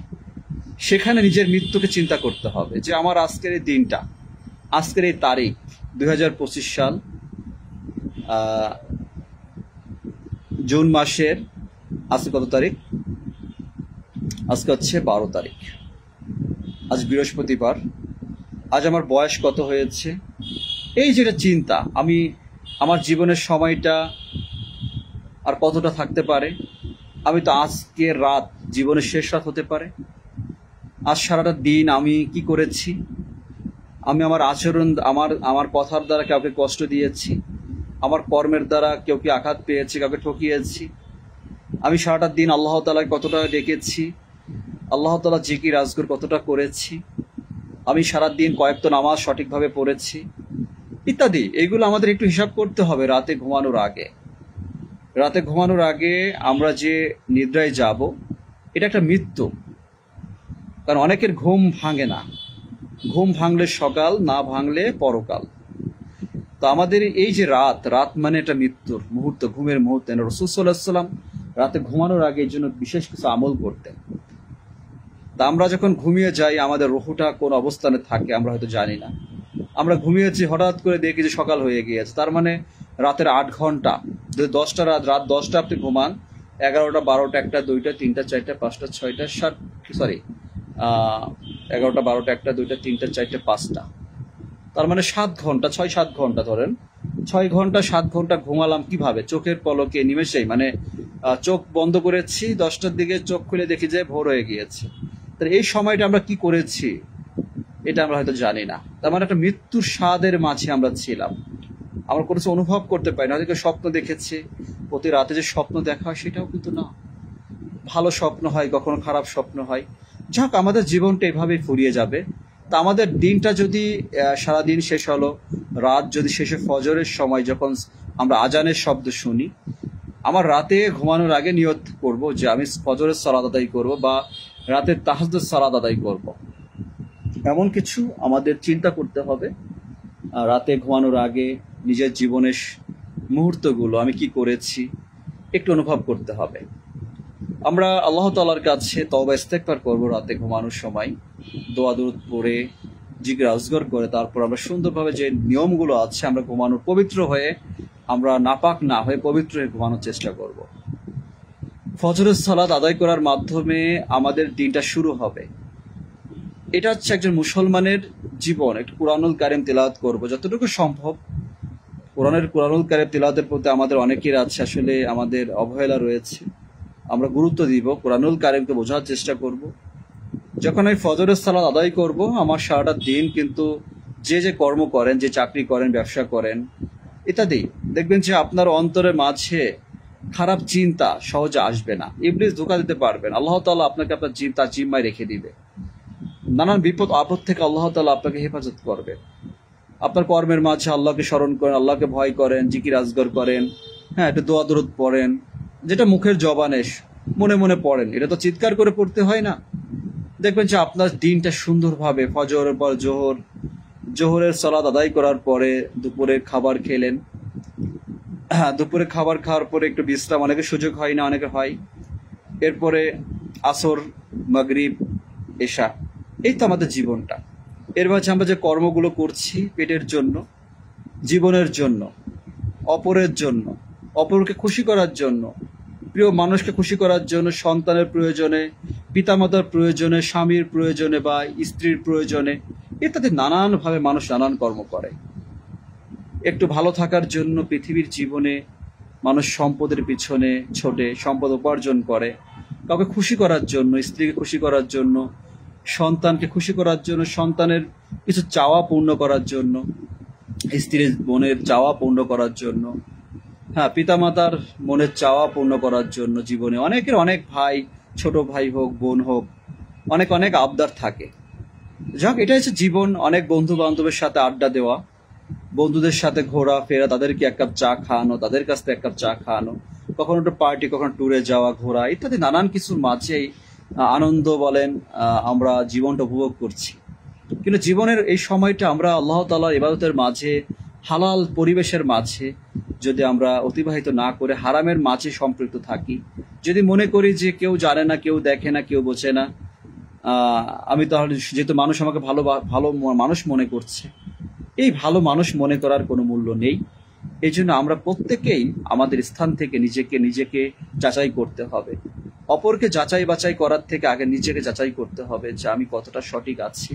সেখানে নিজের মৃত্যুকে চিন্তা করতে হবে যে আমার আজকের এই দিনটা, আজকের এই তারিখ 2025 সাল, জুন মাসের, আজকে কত তারিখ, আজকে হচ্ছে 12 তারিখ, আজ বৃহস্পতিবার, আজ আমার বয়স কত হয়েছে, এই যেটা চিন্তা, আমি আমার জীবনের সময়টা আর কতটা থাকতে পারে, আমি তো আজকের রাত জীবনের শেষ রাত হতে পারে, আজ সারাটা দিন আমি কি করেছি, আমি আমার আচরণ, আমার কথার দ্বারা কাউকে কষ্ট দিয়েছি, আমার কর্মের দ্বারা কেউ কি আঘাত পেয়েছি, কাউকে ঠকিয়েছি, আমি সারাটা দিন আল্লাহ তাআলাকে কতটা ডেকেছি, আল্লাহ তাআলা জিকির আজগর কতটা করেছি, আমি সারাদিন কয়েকটা নামাজ সঠিকভাবে পড়েছি ইত্যাদি। এগুলো আমাদের একটু হিসাব করতে হবে রাতে ঘুমানোর আগে। রাতে ঘুমানোর আগে আমরা যে নিদ্রায় যাব, এটা একটা মৃত্যু। কারণ অনেকের ঘুম ভাঙে না, ঘুম ভাঙলে সকাল, না ভাঙলে পরকাল। তো আমাদের এই যে রাত মানে এটা মৃত্যুর মুহূর্ত, ঘুমের মুহূর্ত। রাসূল সাল্লাল্লাহু আলাইহি ওয়াসাল্লাম রাতে ঘুমানোর আগে এর জন্য বিশেষ কিছু আমল করতেন। তা আমরা যখন ঘুমিয়ে যাই, আমাদের রুহটা কোন অবস্থানে থাকে আমরা হয়তো জানি না। আমরা ঘুমিয়েছি, হঠাৎ করে দেখি যে সকাল হয়ে গিয়েছে, তার মানে রাতের 8 ঘন্টা। যদি 10টা রাত 10টা আপনি ঘুমান, 11টা 12টা 1টা 2টা 3টা 4টা 5টা 6টা 7, সরি 11টা 12টা 1টা 2টা 3টা 4টা 5টা, তার মানে 7 ঘন্টা, 6-7 ঘন্টা ধরেন। 6 ঘন্টা 7 ঘন্টা ঘুমালাম কিভাবে? চোখের পলকে, নিমেষেই। মানে চোখ বন্ধ করেছি 10টার দিকে, চোখ খুলে দেখি যে ভোর হয়ে গিয়েছে। তাহলে এই সময়টা আমরা কি করেছি এটা আমরা হয়তো জানি না। তার মানে একটা মৃত্যুর স্বাদের মাঝে আমরা ছিলাম, আমরা কোনো কিছু অনুভব করতে পারি না। হয়তো স্বপ্ন দেখেছি, প্রতি রাতে যে স্বপ্ন দেখা হয় সেটাও কিন্তু না। ভালো স্বপ্ন হয়, কখনো খারাপ স্বপ্ন হয়। যাক, আমাদের জীবনটা এভাবেই ফুরিয়ে যাবে। তা আমাদের দিনটা যদি সারাদিন শেষ হলো, রাত যদি শেষে ফজরের সময় যখন আমরা আজানের শব্দ শুনি, আমার রাতে ঘুমানোর আগে নিয়ত করব যে আমি ফজরের সালাত আদায় করব বা রাতে তাহাজ্জুদ সালাত আদায় করব। এমন কিছু আমাদের চিন্তা করতে হবে। রাতে ঘুমানোর আগে নিজের জীবনের মুহূর্তগুলো আমি কি করেছি একটু অনুভব করতে হবে। আমরা আল্লাহ তাআলার কাছে তওবা ইস্তেগফার করব রাতে ঘুমানোর সময়, দোয়া দুরূদ পড়ে, জিকির আজগর করে। তারপর আমরা সুন্দরভাবে যে নিয়মগুলো আছে, আমরা ঘুমানোর পবিত্র হয়ে, আমরা নাপাক না হয়ে পবিত্র হয়ে ঘুমানোর চেষ্টা করব। ফজরের সালাত আদায় করার মাধ্যমে আমাদের দিনটা শুরু হবে। এটা হচ্ছে একজন মুসলমানের জীবন। একটু কুরআনুল কারীম তিলাওয়াত করব যতটুকু সম্ভব। কুরআনুল কারীম তিলাওয়াতের প্রতি আমাদের অনেকের আছে আসলে আমাদের অবহেলা রয়েছে। আমরা গুরুত্ব দিব, কুরআনুল কারীমকে বোঝার চেষ্টা করব। যখন আমি ফজরের সালাত আদায় করব, আমার সারাটা দিন কিন্তু যে কর্ম করেন, যে চাকরি করেন, ব্যবসা করেন ইত্যাদি, দেখবেন যে আপনার অন্তরের মাঝে খারাপ চিন্তা সহজে আসবে না। ইবলিস ধোঁকা দিতে পারবেন, আল্লাহ তাআলা আপনাকে আপনার তার জিম্মায় রেখে দিবে। নানান বিপদ আপদ থেকে আল্লাহ তাআলা আপনাকে হেফাজত করবে। আপনার কর্মের মাঝে আল্লাহকে স্মরণ করেন, আল্লাহকে ভয় করেন, জিকির আজগর করেন, হ্যাঁ, একটু দোয়া দরুদ পড়েন, যেটা মুখের জবানে মনে মনে পড়েন, এটা তো চিৎকার করে পড়তে হয় না। দেখবেন যে আপনার দিনটা সুন্দরভাবে, ফজরের পর জোহরের সালাত আদায় করার পরে দুপুরে খাবার খেলেন, দুপুরে খাবার খাওয়ার পরে একটু বিশ্রাম, অনেকের সুযোগ হয় না, অনেকে হয়। এরপরে আসর, মাগরিব, এশা, এই তো আমাদের জীবনটা। এর মাঝে আমরা যে কর্মগুলো করছি পেটের জন্য, জীবনের জন্য, অপরের জন্য, অপরকে খুশি করার জন্য, প্রিয় মানুষকে খুশি করার জন্য, সন্তানের প্রয়োজনে, পিতামাতার প্রয়োজনে, স্বামীর প্রয়োজনে বা স্ত্রীর প্রয়োজনে ইত্যাদি নানানভাবে মানুষ নানান কর্ম করে। একটু ভালো থাকার জন্য পৃথিবীর জীবনে মানুষ সম্পদের পিছনে ছোটে, সম্পদ উপার্জন করে। কাউকে খুশি করার জন্য, স্ত্রীকে খুশি করার জন্য, সন্তানকে খুশি করার জন্য, সন্তানের কিছু চাওয়া পূর্ণ করার জন্য, স্ত্রীর মনের চাওয়া পূর্ণ করার জন্য, হ্যাঁ, পিতামাতার মনের চাওয়া পূর্ণ করার জন্য। জীবনে অনেকের অনেক ভাই, ছোট ভাই হোক, বোন হোক, অনেক অনেক আবদার থাকে। যাক, এটা হচ্ছে জীবন। অনেক বন্ধু বান্ধবের সাথে আড্ডা দেওয়া, বন্ধুদের সাথে ঘোরা ফেরা, তাদেরকে 1 কাপ চা খাওয়ানো, তাদের কাছ থেকে 1 কাপ চা খাওয়ানো, কখনো একটু পার্টি, কখনো ট্যুরে যাওয়া, ঘোরা ইত্যাদি নানান কিছুর মাঝেই আনন্দ বলেন আমরা জীবনটা উপভোগ করছি। কিন্তু জীবনের এই সময়টা আমরা আল্লাহ তাআলার ইবাদতের মাঝে, হালাল পরিবেশের মাঝে যদি আমরা অতিবাহিত না করে হারামের মাঝে সম্পৃক্ত থাকি, যদি মনে করি যে কেউ জানে না, কেউ দেখে না, কেউ বোঝে না, আমি তাহলে যেহেতু মানুষ আমাকে ভালো মানুষ মনে করছে, এই ভালো মানুষ মনে করার কোনো মূল্য নেই। এই জন্য আমরা প্রত্যেকেই আমাদের স্থান থেকে নিজেকে যাচাই করতে হবে। অপরকে যাচাই বাছাই করার থেকে আগে নিজেকে যাচাই করতে হবে যে আমি কতটা সঠিক আছি।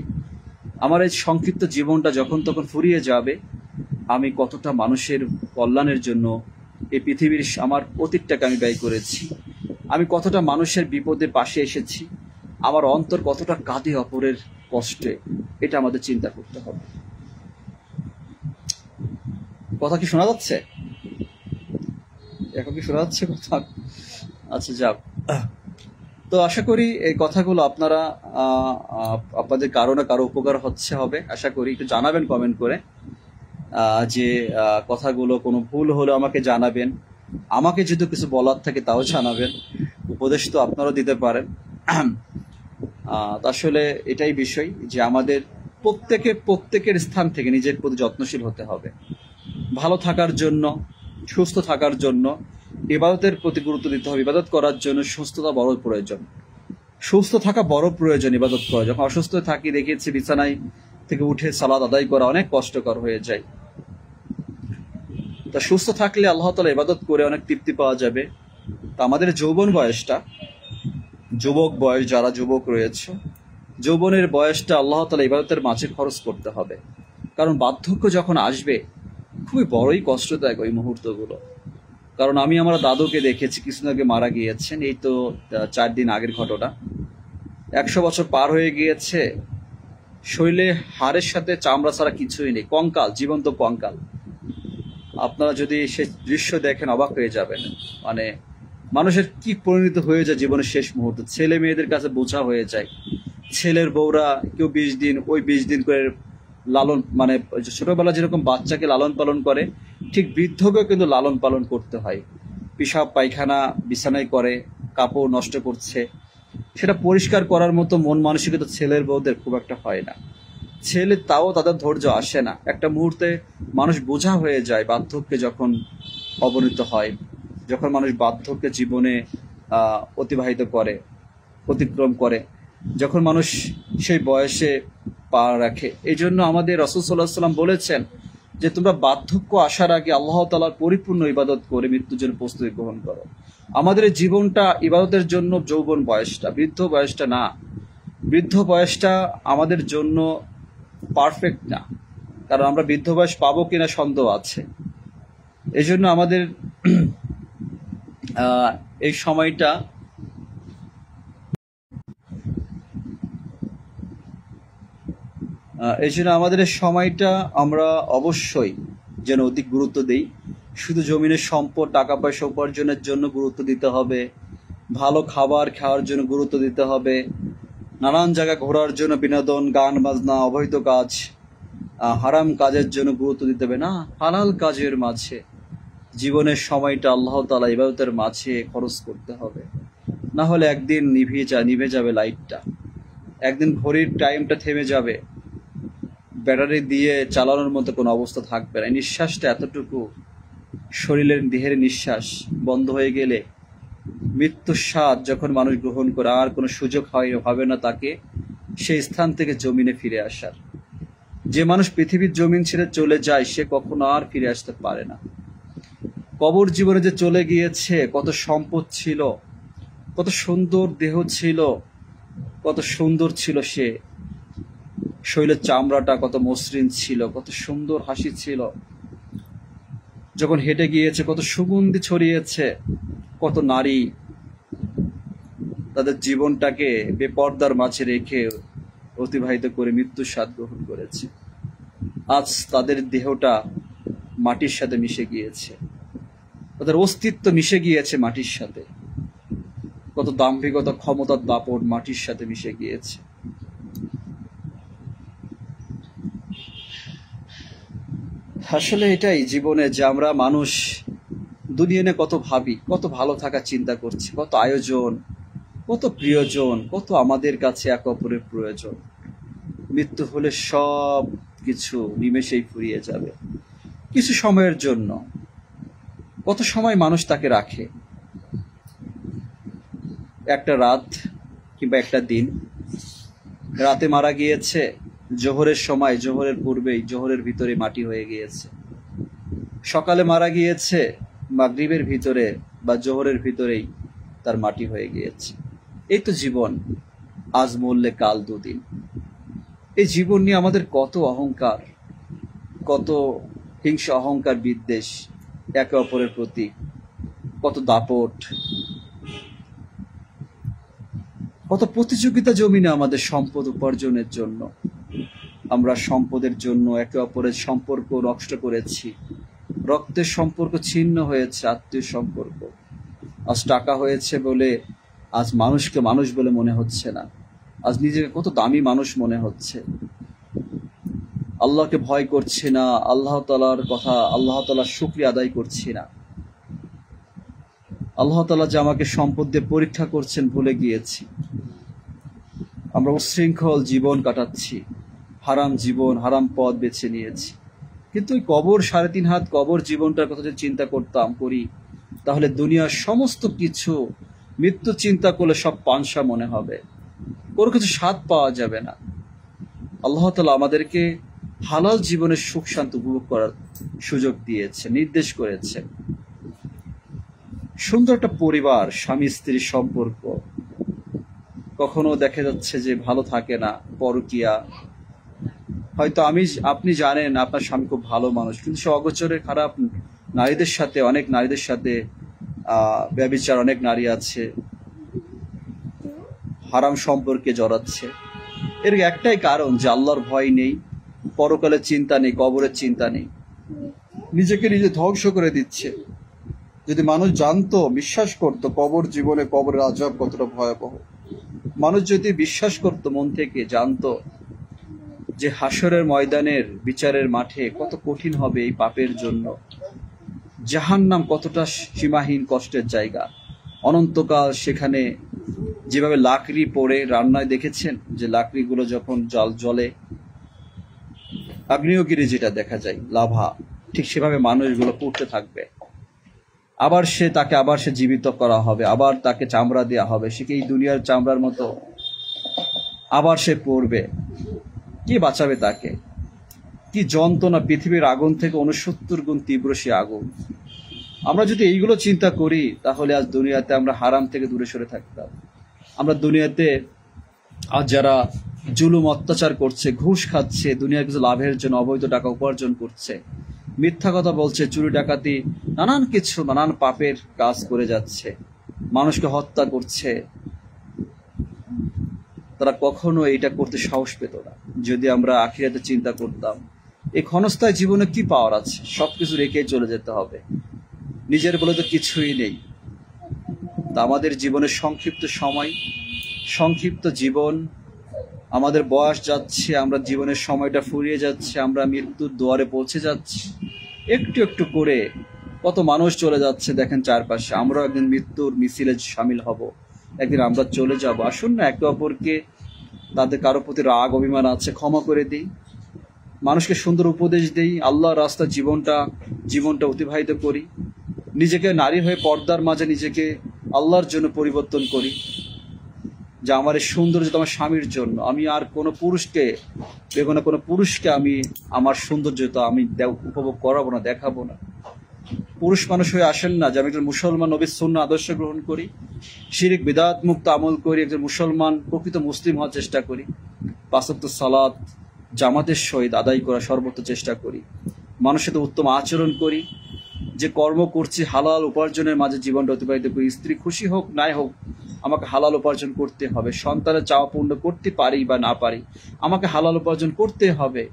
আমার এই সংক্ষিপ্ত জীবনটা যখন তখন ফুরিয়ে যাবে, আমি কতটা মানুষের কল্যাণের জন্য এই পৃথিবীর আমার অতীতটাকে আমি ব্যয় করেছি, আমি কতটা মানুষের বিপদে পাশে এসেছি, আমার অন্তর কতটা কাঁদে অপরের কষ্টে, এটা আমাদের চিন্তা করতে হবে। কথা কি শোনা যাচ্ছে? এখন কি শোনা যাচ্ছে কথা? আচ্ছা, যাক। তো আশা করি এই কথাগুলো আপনারা আপনাদের কারো না কারো উপকার হবে আশা করি। একটু জানাবেন কমেন্ট করে যে কথাগুলো কোনো ভুল হলে আমাকে জানাবেন। আমাকে যদি কিছু বলার থাকে তাও জানাবেন। উপদেশ তো আপনারাও দিতে পারেন। তো আসলে এটাই বিষয় যে আমাদের প্রত্যেকের স্থান থেকে নিজের প্রতি যত্নশীল হতে হবে। ভালো থাকার জন্য, সুস্থ থাকার জন্য ইবাদতের প্রতি গুরুত্ব দিতে হবে। ইবাদত করার জন্য সুস্থতা বড় প্রয়োজন। সুস্থ থাকা বড় প্রয়োজন ইবাদত করা। যখন অসুস্থ থাকি দেখেছি বিছানায় থেকে উঠে সালাত আদায় করা অনেক কষ্টকর হয়ে যায়। তা সুস্থ থাকলে আল্লাহ তাআলা ইবাদত করে অনেক তৃপ্তি পাওয়া যাবে। তা আমাদের যৌবন বয়সটা, যুবক বয়স যারা যুবক রয়েছে, যৌবনের বয়সটা আল্লাহ তাআলা ইবাদতের মাঝে খরচ করতে হবে। কারণ বার্ধক্য যখন আসবে খুবই বড়ই কষ্টদায়ক ওই মুহূর্তগুলো। কারণ আমি আমার দাদুকে দেখেছি, কিছুদিন আগে মারা গিয়েছেন, এই তো 4 দিন আগের ঘটনা। 100 বছর পার হয়ে গিয়েছে, শরীরে হাড়ের সাথে চামড়া ছাড়া কিছুই নেই, কঙ্কাল, জীবন্ত কঙ্কাল। আপনারা যদি সে দৃশ্য দেখেন অবাক হয়ে যাবেন। মানে মানুষের কি পরিণত হয়ে যায় জীবনের শেষ মুহূর্তে। ছেলে মেয়েদের কাছে বোঝা হয়ে যায়। ছেলের বউরা কেউ 20 দিন, ওই 20 দিন করে লালন, মানে ছোটবেলা যেরকম বাচ্চাকে লালন পালন করে, ঠিক বৃদ্ধকেও কিন্তু লালন পালন করতে হয়। পেশাব পায়খানা বিছানায় করে, কাপড় নষ্ট করছে, সেটা পরিষ্কার করার মতো মন মানসিকতা ছেলের বউদের খুব একটা হয় না। ছেলে তাও তাদের ধৈর্য আসে না। একটা মুহূর্তে মানুষ বোঝা হয়ে যায় বার্ধক্যে যখন অবনীত হয়, যখন মানুষ বার্ধক্যে জীবনে অতিবাহিত করে, অতিক্রম করে, যখন মানুষ সেই বয়সে পা রাখে। এই জন্য আমাদের রাসূল সাল্লাল্লাহু আলাইহি ওয়াসাল্লাম বলেছেন যে তোমরা বার্ধক্য আসার আগে আল্লাহ তাআলার পরিপূর্ণ ইবাদত করে মৃত্যুর জন্য প্রস্তুতি গ্রহণ করো। আমাদের জীবনটা ইবাদতের জন্য যৌবন বয়সটা, বৃদ্ধ বয়সটা না। বৃদ্ধ বয়সটা আমাদের জন্য পারফেক্ট না, কারণ আমরা বৃদ্ধ বয়স পাবো কিনা সন্দেহ আছে। এই জন্য আমাদের এই সময়টা আমরা অবশ্যই যেন অধিক গুরুত্ব দেই। শুধু জমিনের সম্পদ, টাকা পয়সা উপার্জনের জন্য গুরুত্ব দিতে হবে, ভালো খাবার খাওয়ার জন্য গুরুত্ব দিতে হবে, নানান জায়গায় ঘোরার জন্য, বিনোদন, গান বাজনা, অবৈধ কাজ, হারাম কাজের জন্য গুরুত্ব দিতে হবে না। হালাল কাজের মাঝে জীবনের সময়টা আল্লাহ তাআলা ইবাদতের মাঝে খরচ করতে হবে। না হলে একদিন নিভে যাবে লাইটটা, একদিন ঘড়ির টাইমটা থেমে যাবে, ব্যাটারি দিয়ে চালানোর মতো কোনো অবস্থা থাকবে না। নিঃশ্বাসটা এতটুকু, শরীরের দেহের নিঃশ্বাস বন্ধ হয়ে গেলে, মৃত্যুর স্বাদ যখন মানুষ গ্রহণ করে, আর কোনো সুযোগ হবে না তাকে সেই স্থান থেকে জমিনে ফিরে আসার। যে মানুষ পৃথিবীর জমিন ছেড়ে চলে যায় সে কখনো আর ফিরে আসতে পারে না। কবর জীবনে যে চলে গিয়েছে, কত সম্পদ ছিল, কত সুন্দর দেহ ছিল, কত সুন্দর ছিল সে, শরীরের চামড়াটা কত মসৃণ ছিল, কত সুন্দর হাসি ছিল, যখন হেঁটে গিয়েছে কত সুগন্ধি ছড়িয়েছে, কত নারী তাদের জীবনটাকে বেপর্দার মাঝে রেখে অতিবাহিত করে মৃত্যুর স্বাদ গ্রহণ করেছে। আজ তাদের দেহটা মাটির সাথে মিশে গিয়েছে, তাদের অস্তিত্ব মিশে গিয়েছে মাটির সাথে, কত দাম্ভিকতা, ক্ষমতার দাপট মাটির সাথে মিশে গিয়েছে। আসলে এটাই জীবনে, যে আমরা মানুষ দুনিয়া নিয়ে কত ভাবি, কত ভালো থাকার চিন্তা করছি, কত আয়োজন, কত প্রিয়জন, কত আমাদের কাছে এক অপরের প্রয়োজন। মৃত্যু হলে সব কিছু নিমেষেই ফুরিয়ে যাবে, কিছু সময়ের জন্য। কত সময় মানুষ তাকে রাখে, একটা রাত কিংবা একটা দিন। রাতে মারা গিয়েছে, জোহরের সময়, জোহরের পূর্বেই, জোহরের ভিতরে মাটি হয়ে গিয়েছে। সকালে মারা গিয়েছে, মাগরিবের ভিতরে বা জোহরের ভিতরেই তার মাটি হয়ে গিয়েছে। এই তো জীবন, আজ মরলে কাল দুদিন। এই জীবন নিয়ে আমাদের কত অহংকার, কত হিংসা, অহংকার, বিদ্বেষ একে অপরের প্রতি, কত দাপট, কত প্রতিযোগিতা জমিনে আমাদের সম্পদ উপার্জনের জন্য। আমরা সম্পদের জন্য একে অপরের সম্পর্ক নষ্ট করেছি, রক্তের সম্পর্ক ছিন্ন হয়েছে, আত্মীয় সম্পর্ক। আজ টাকা হয়েছে বলে আজ মানুষকে মানুষ বলে মনে হচ্ছে না, আজ নিজেকে কত দামি মানুষ মনে হচ্ছে। আল্লাহকে ভয় করছি না, আল্লাহ তাআলার কথা, আল্লাহ তাআলার শুকরিয়া আদায় করছি না। আল্লাহ তাআলা যে আমাকে সম্পদ দিয়ে পরীক্ষা করছেন ভুলে গিয়েছি। আমরা উচ্ছৃঙ্খল জীবন কাটাচ্ছি, হারাম জীবন, হারাম পথ বেছে নিয়েছি। কিন্তু ওই কবর, 3.5 হাত কবর জীবনটার কথা যদি চিন্তা করি, তাহলে দুনিয়ার সমস্ত কিছু, মৃত্যু চিন্তা করলে সব পানসা মনে হবে, কোনো কিছু স্বাদ পাওয়া যাবে না। আল্লাহ তাআলা আমাদেরকে হালাল জীবনের সুখ শান্তি উপভোগ করার সুযোগ দিয়েছে, নির্দেশ করেছে। সুন্দর একটা পরিবার, স্বামী স্ত্রীর সম্পর্ক কখনো দেখা যাচ্ছে যে ভালো থাকে না, পরকীয়া। হয়তো আপনি জানেন আপনার স্বামী খুব ভালো মানুষ, কিন্তু সে অগোচরে খারাপ নারীদের সাথে, অনেক নারীদের সাথে ব্যভিচার, অনেক নারী আছে হারাম সম্পর্কে জড়াচ্ছে। এর একটাই কারণ যে আল্লাহর ভয় নেই, পরকালের চিন্তা নেই, কবরের চিন্তা নেই, নিজেকে নিজে ধ্বংস করে দিচ্ছে। যদি মানুষ জানতো, বিশ্বাস করত কবর জীবনে, কবরের আযাব কতটা ভয়াবহ, মানুষ যদি বিশ্বাস করত মন থেকে, জানতো যে হাসরের ময়দানের বিচারের মাঠে কত কঠিন হবে এই পাপের জন্য, জাহান্নাম কতটা সীমাহীন কষ্টের জায়গা, অনন্তকাল সেখানে যেভাবে লাকড়ি পড়ে রান্নায় দেখেছেন যে লাকড়িগুলো যখন জলে আগ্নেয়গিরি যেটা দেখা যায় লাভা, ঠিক সেভাবে মানুষগুলো পুড়তে থাকবে। আবার সে জীবিত করা হবে, আবার তাকে চামড়া দেওয়া হবে, সে কি এই দুনিয়ার চামড়ার মতো? আবার সে পড়বে, কি বাঁচাবে তাকে? কি যন্ত্রণা! পৃথিবীর আগুন থেকে 69 গুণ তীব্র সে আগুন। আমরা যদি এইগুলো চিন্তা করি, তাহলে আজ দুনিয়াতে আমরা হারাম থেকে দূরে সরে থাকতাম। আমরা দুনিয়াতে আজ যারা জুলুম অত্যাচার করছে, ঘুষ খাচ্ছে, দুনিয়ার কিছু লাভের জন্য অবৈধ টাকা উপার্জন করছে, মিথ্যা কথা বলছে, চুরি ডাকাতি, নানান পাপের কাজ করে যাচ্ছে, মানুষকে হত্যা করছে, তারা কখনো এটা করতে সাহস পেত না। যদি আমরা আখিরাতে চিন্তা করতাম, এই ক্ষণস্থায়ী জীবনে কি পাওয়ার আছে? সবকিছু রেখে চলে যেতে হবে, নিজের বলে তো কিছুই নেই। তা আমাদের জীবনের সংক্ষিপ্ত সময়, সংক্ষিপ্ত জীবন, আমাদের বয়স যাচ্ছে, আমরা জীবনের সময়টা ফুরিয়ে যাচ্ছে, আমরা মৃত্যুর দুয়ারে পৌঁছে যাচ্ছি। একটু একটু করে কত মানুষ চলে যাচ্ছে দেখেন চারপাশে। আমরাও একদিন মৃত্যুর মিছিলে সামিল হব, একদিন আমরা চলে যাব। আসুন না একে অপরকে, তাদের কারো প্রতি রাগ অভিমান আছে, ক্ষমা করে দিই, মানুষকে সুন্দর উপদেশ দেই, আল্লাহর রাস্তা জীবনটা অতিবাহিত করি, নিজেকে নারী হয়ে পর্দার মাঝে নিজেকে আল্লাহর জন্য পরিবর্তন করি, যে আমার এই সৌন্দর্য আমার স্বামীর জন্য। আমি আর কোনো পুরুষকে আমি আমার সৌন্দর্যতা আমি উপভোগ করাবো না, দেখাবো না। পুরুষ মানুষ হয়ে আসেন না যে আমি একজন মুসলমান, নবীর সুন্নাহ আদর্শ গ্রহণ করি, শিরক বিদআত মুক্ত আমল করি, একজন মুসলমান, প্রকৃত মুসলিম হওয়ার চেষ্টা করি, 5 ওয়াক্ত সালাত জামাতের সহিত আদায় করার সর্বোচ্চ চেষ্টা করি, মানুষের সাথে উত্তম আচরণ করি, যে কর্ম করছি হালাল উপার্জনের মাঝে জীবনটা অতিবাহিত করি। স্ত্রী খুশি হোক নাই হোক, আমাকে হালাল উপার্জন করতে হবে। সন্তানের চাওয়া পূর্ণ করতে পারি বা না পারি, আমাকে হালাল উপার্জন করতে হবে।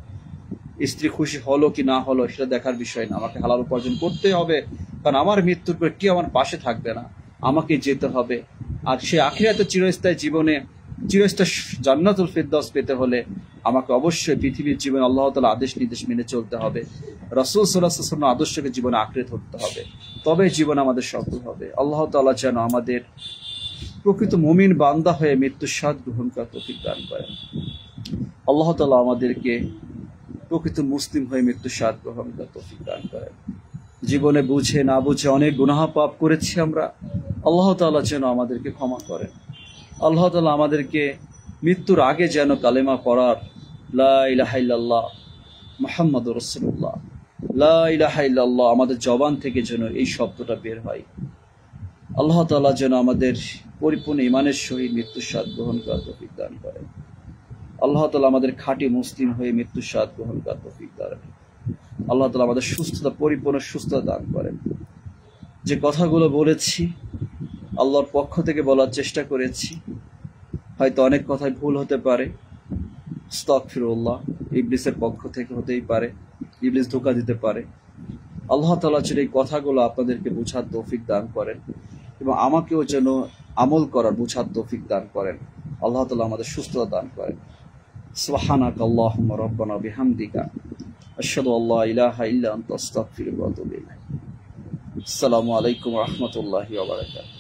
স্ত্রী খুশি হলো কি না হলো সেটা দেখার বিষয় না, আমাকে হালাল উপার্জন করতে হবে, কারণ আমার মৃত্যুর পর কেউ আমার পাশে থাকবে না, আমাকে যেতে হবে। আর সে আখিরাতে চিরস্থায়ী জীবনে, চিরস্থায়ী জান্নাতুল ফিরদাউস পেতে হলে আমাকে অবশ্যই পৃথিবীর জীবনে আল্লাহ তাআলা আদেশ নির্দেশ মেনে চলতে হবে, রাসূল সাল্লাল্লাহু আলাইহি ওয়াসাল্লাম আদর্শকে জীবনে আঁকড়ে ধরতে হবে, তবে জীবন আমাদের সফল হবে। আল্লাহ তাআলা যেন আমাদের প্রকৃত মুমিন বান্দা হয়ে মৃত্যুর স্বাদ গ্রহণ করার তৌফিক দান করেন। আল্লাহ তাআলা আমাদেরকে প্রকৃত মুসলিম হয়ে মৃত্যুর স্বাদ গ্রহণ করার তৌফিক দান করেন। জীবনে বুঝে না বুঝে অনেক গুনাহ পাপ করেছি আমরা, আল্লাহ তাআলা যেন আমাদেরকে ক্ষমা করেন। আল্লাহ তাআলা আমাদেরকে মৃত্যুর আগে যেন কালেমা পড়ার, লা ইলাহা ইল্লাল্লাহ মুহাম্মাদুর রাসূলুল্লাহ, লা ইলাহা ইল্লাল্লাহ আমাদের জবান থেকে যেন এই শব্দটা বের হয়। আল্লাহ তাআলা যেন আমাদের পরিপূর্ণ ঈমানের সহিত মৃত্যুর স্বাদ গ্রহণ করার তৌফিক দান করেন। আল্লাহ তাআলা আমাদের খাঁটি মুসলিম হয়ে মৃত্যুর স্বাদ গ্রহণ করার তৌফিক দান করেন। আল্লাহ তাআলা আমাদের সুস্থতা, পরিপূর্ণ সুস্থতা দান করেন। যে কথাগুলো বলেছি আল্লাহর পক্ষ থেকে বলার চেষ্টা করেছি, হয়তো অনেক কথাই ভুল হতে পারে, আস্তাগফিরুল্লাহ, ইবলিসের পক্ষ থেকে হতেই পারে, ইবলিস ধোঁকা দিতে পারে। আল্লাহ তাআলা যেন এই কথাগুলো আপনাদেরকে বোঝার তৌফিক দান করেন। এবং আমাকেও যেন আমল করার বুঝার তৌফিক দান করেন। আল্লাহ তাআলা আমাদের সুস্থতা দান করেন। সুবহানাকা আল্লাহুম্মা রাব্বানা বিহামদিকা আশহাদু আল্লা ইলাহা ইল্লা আনতা আস্তাগফিরুকা ওয়া আতুবু ইলাইক। আসসালামু আলাইকুম ওয়া রাহমাতুল্লাহি ওয়া বারাকাতুহু।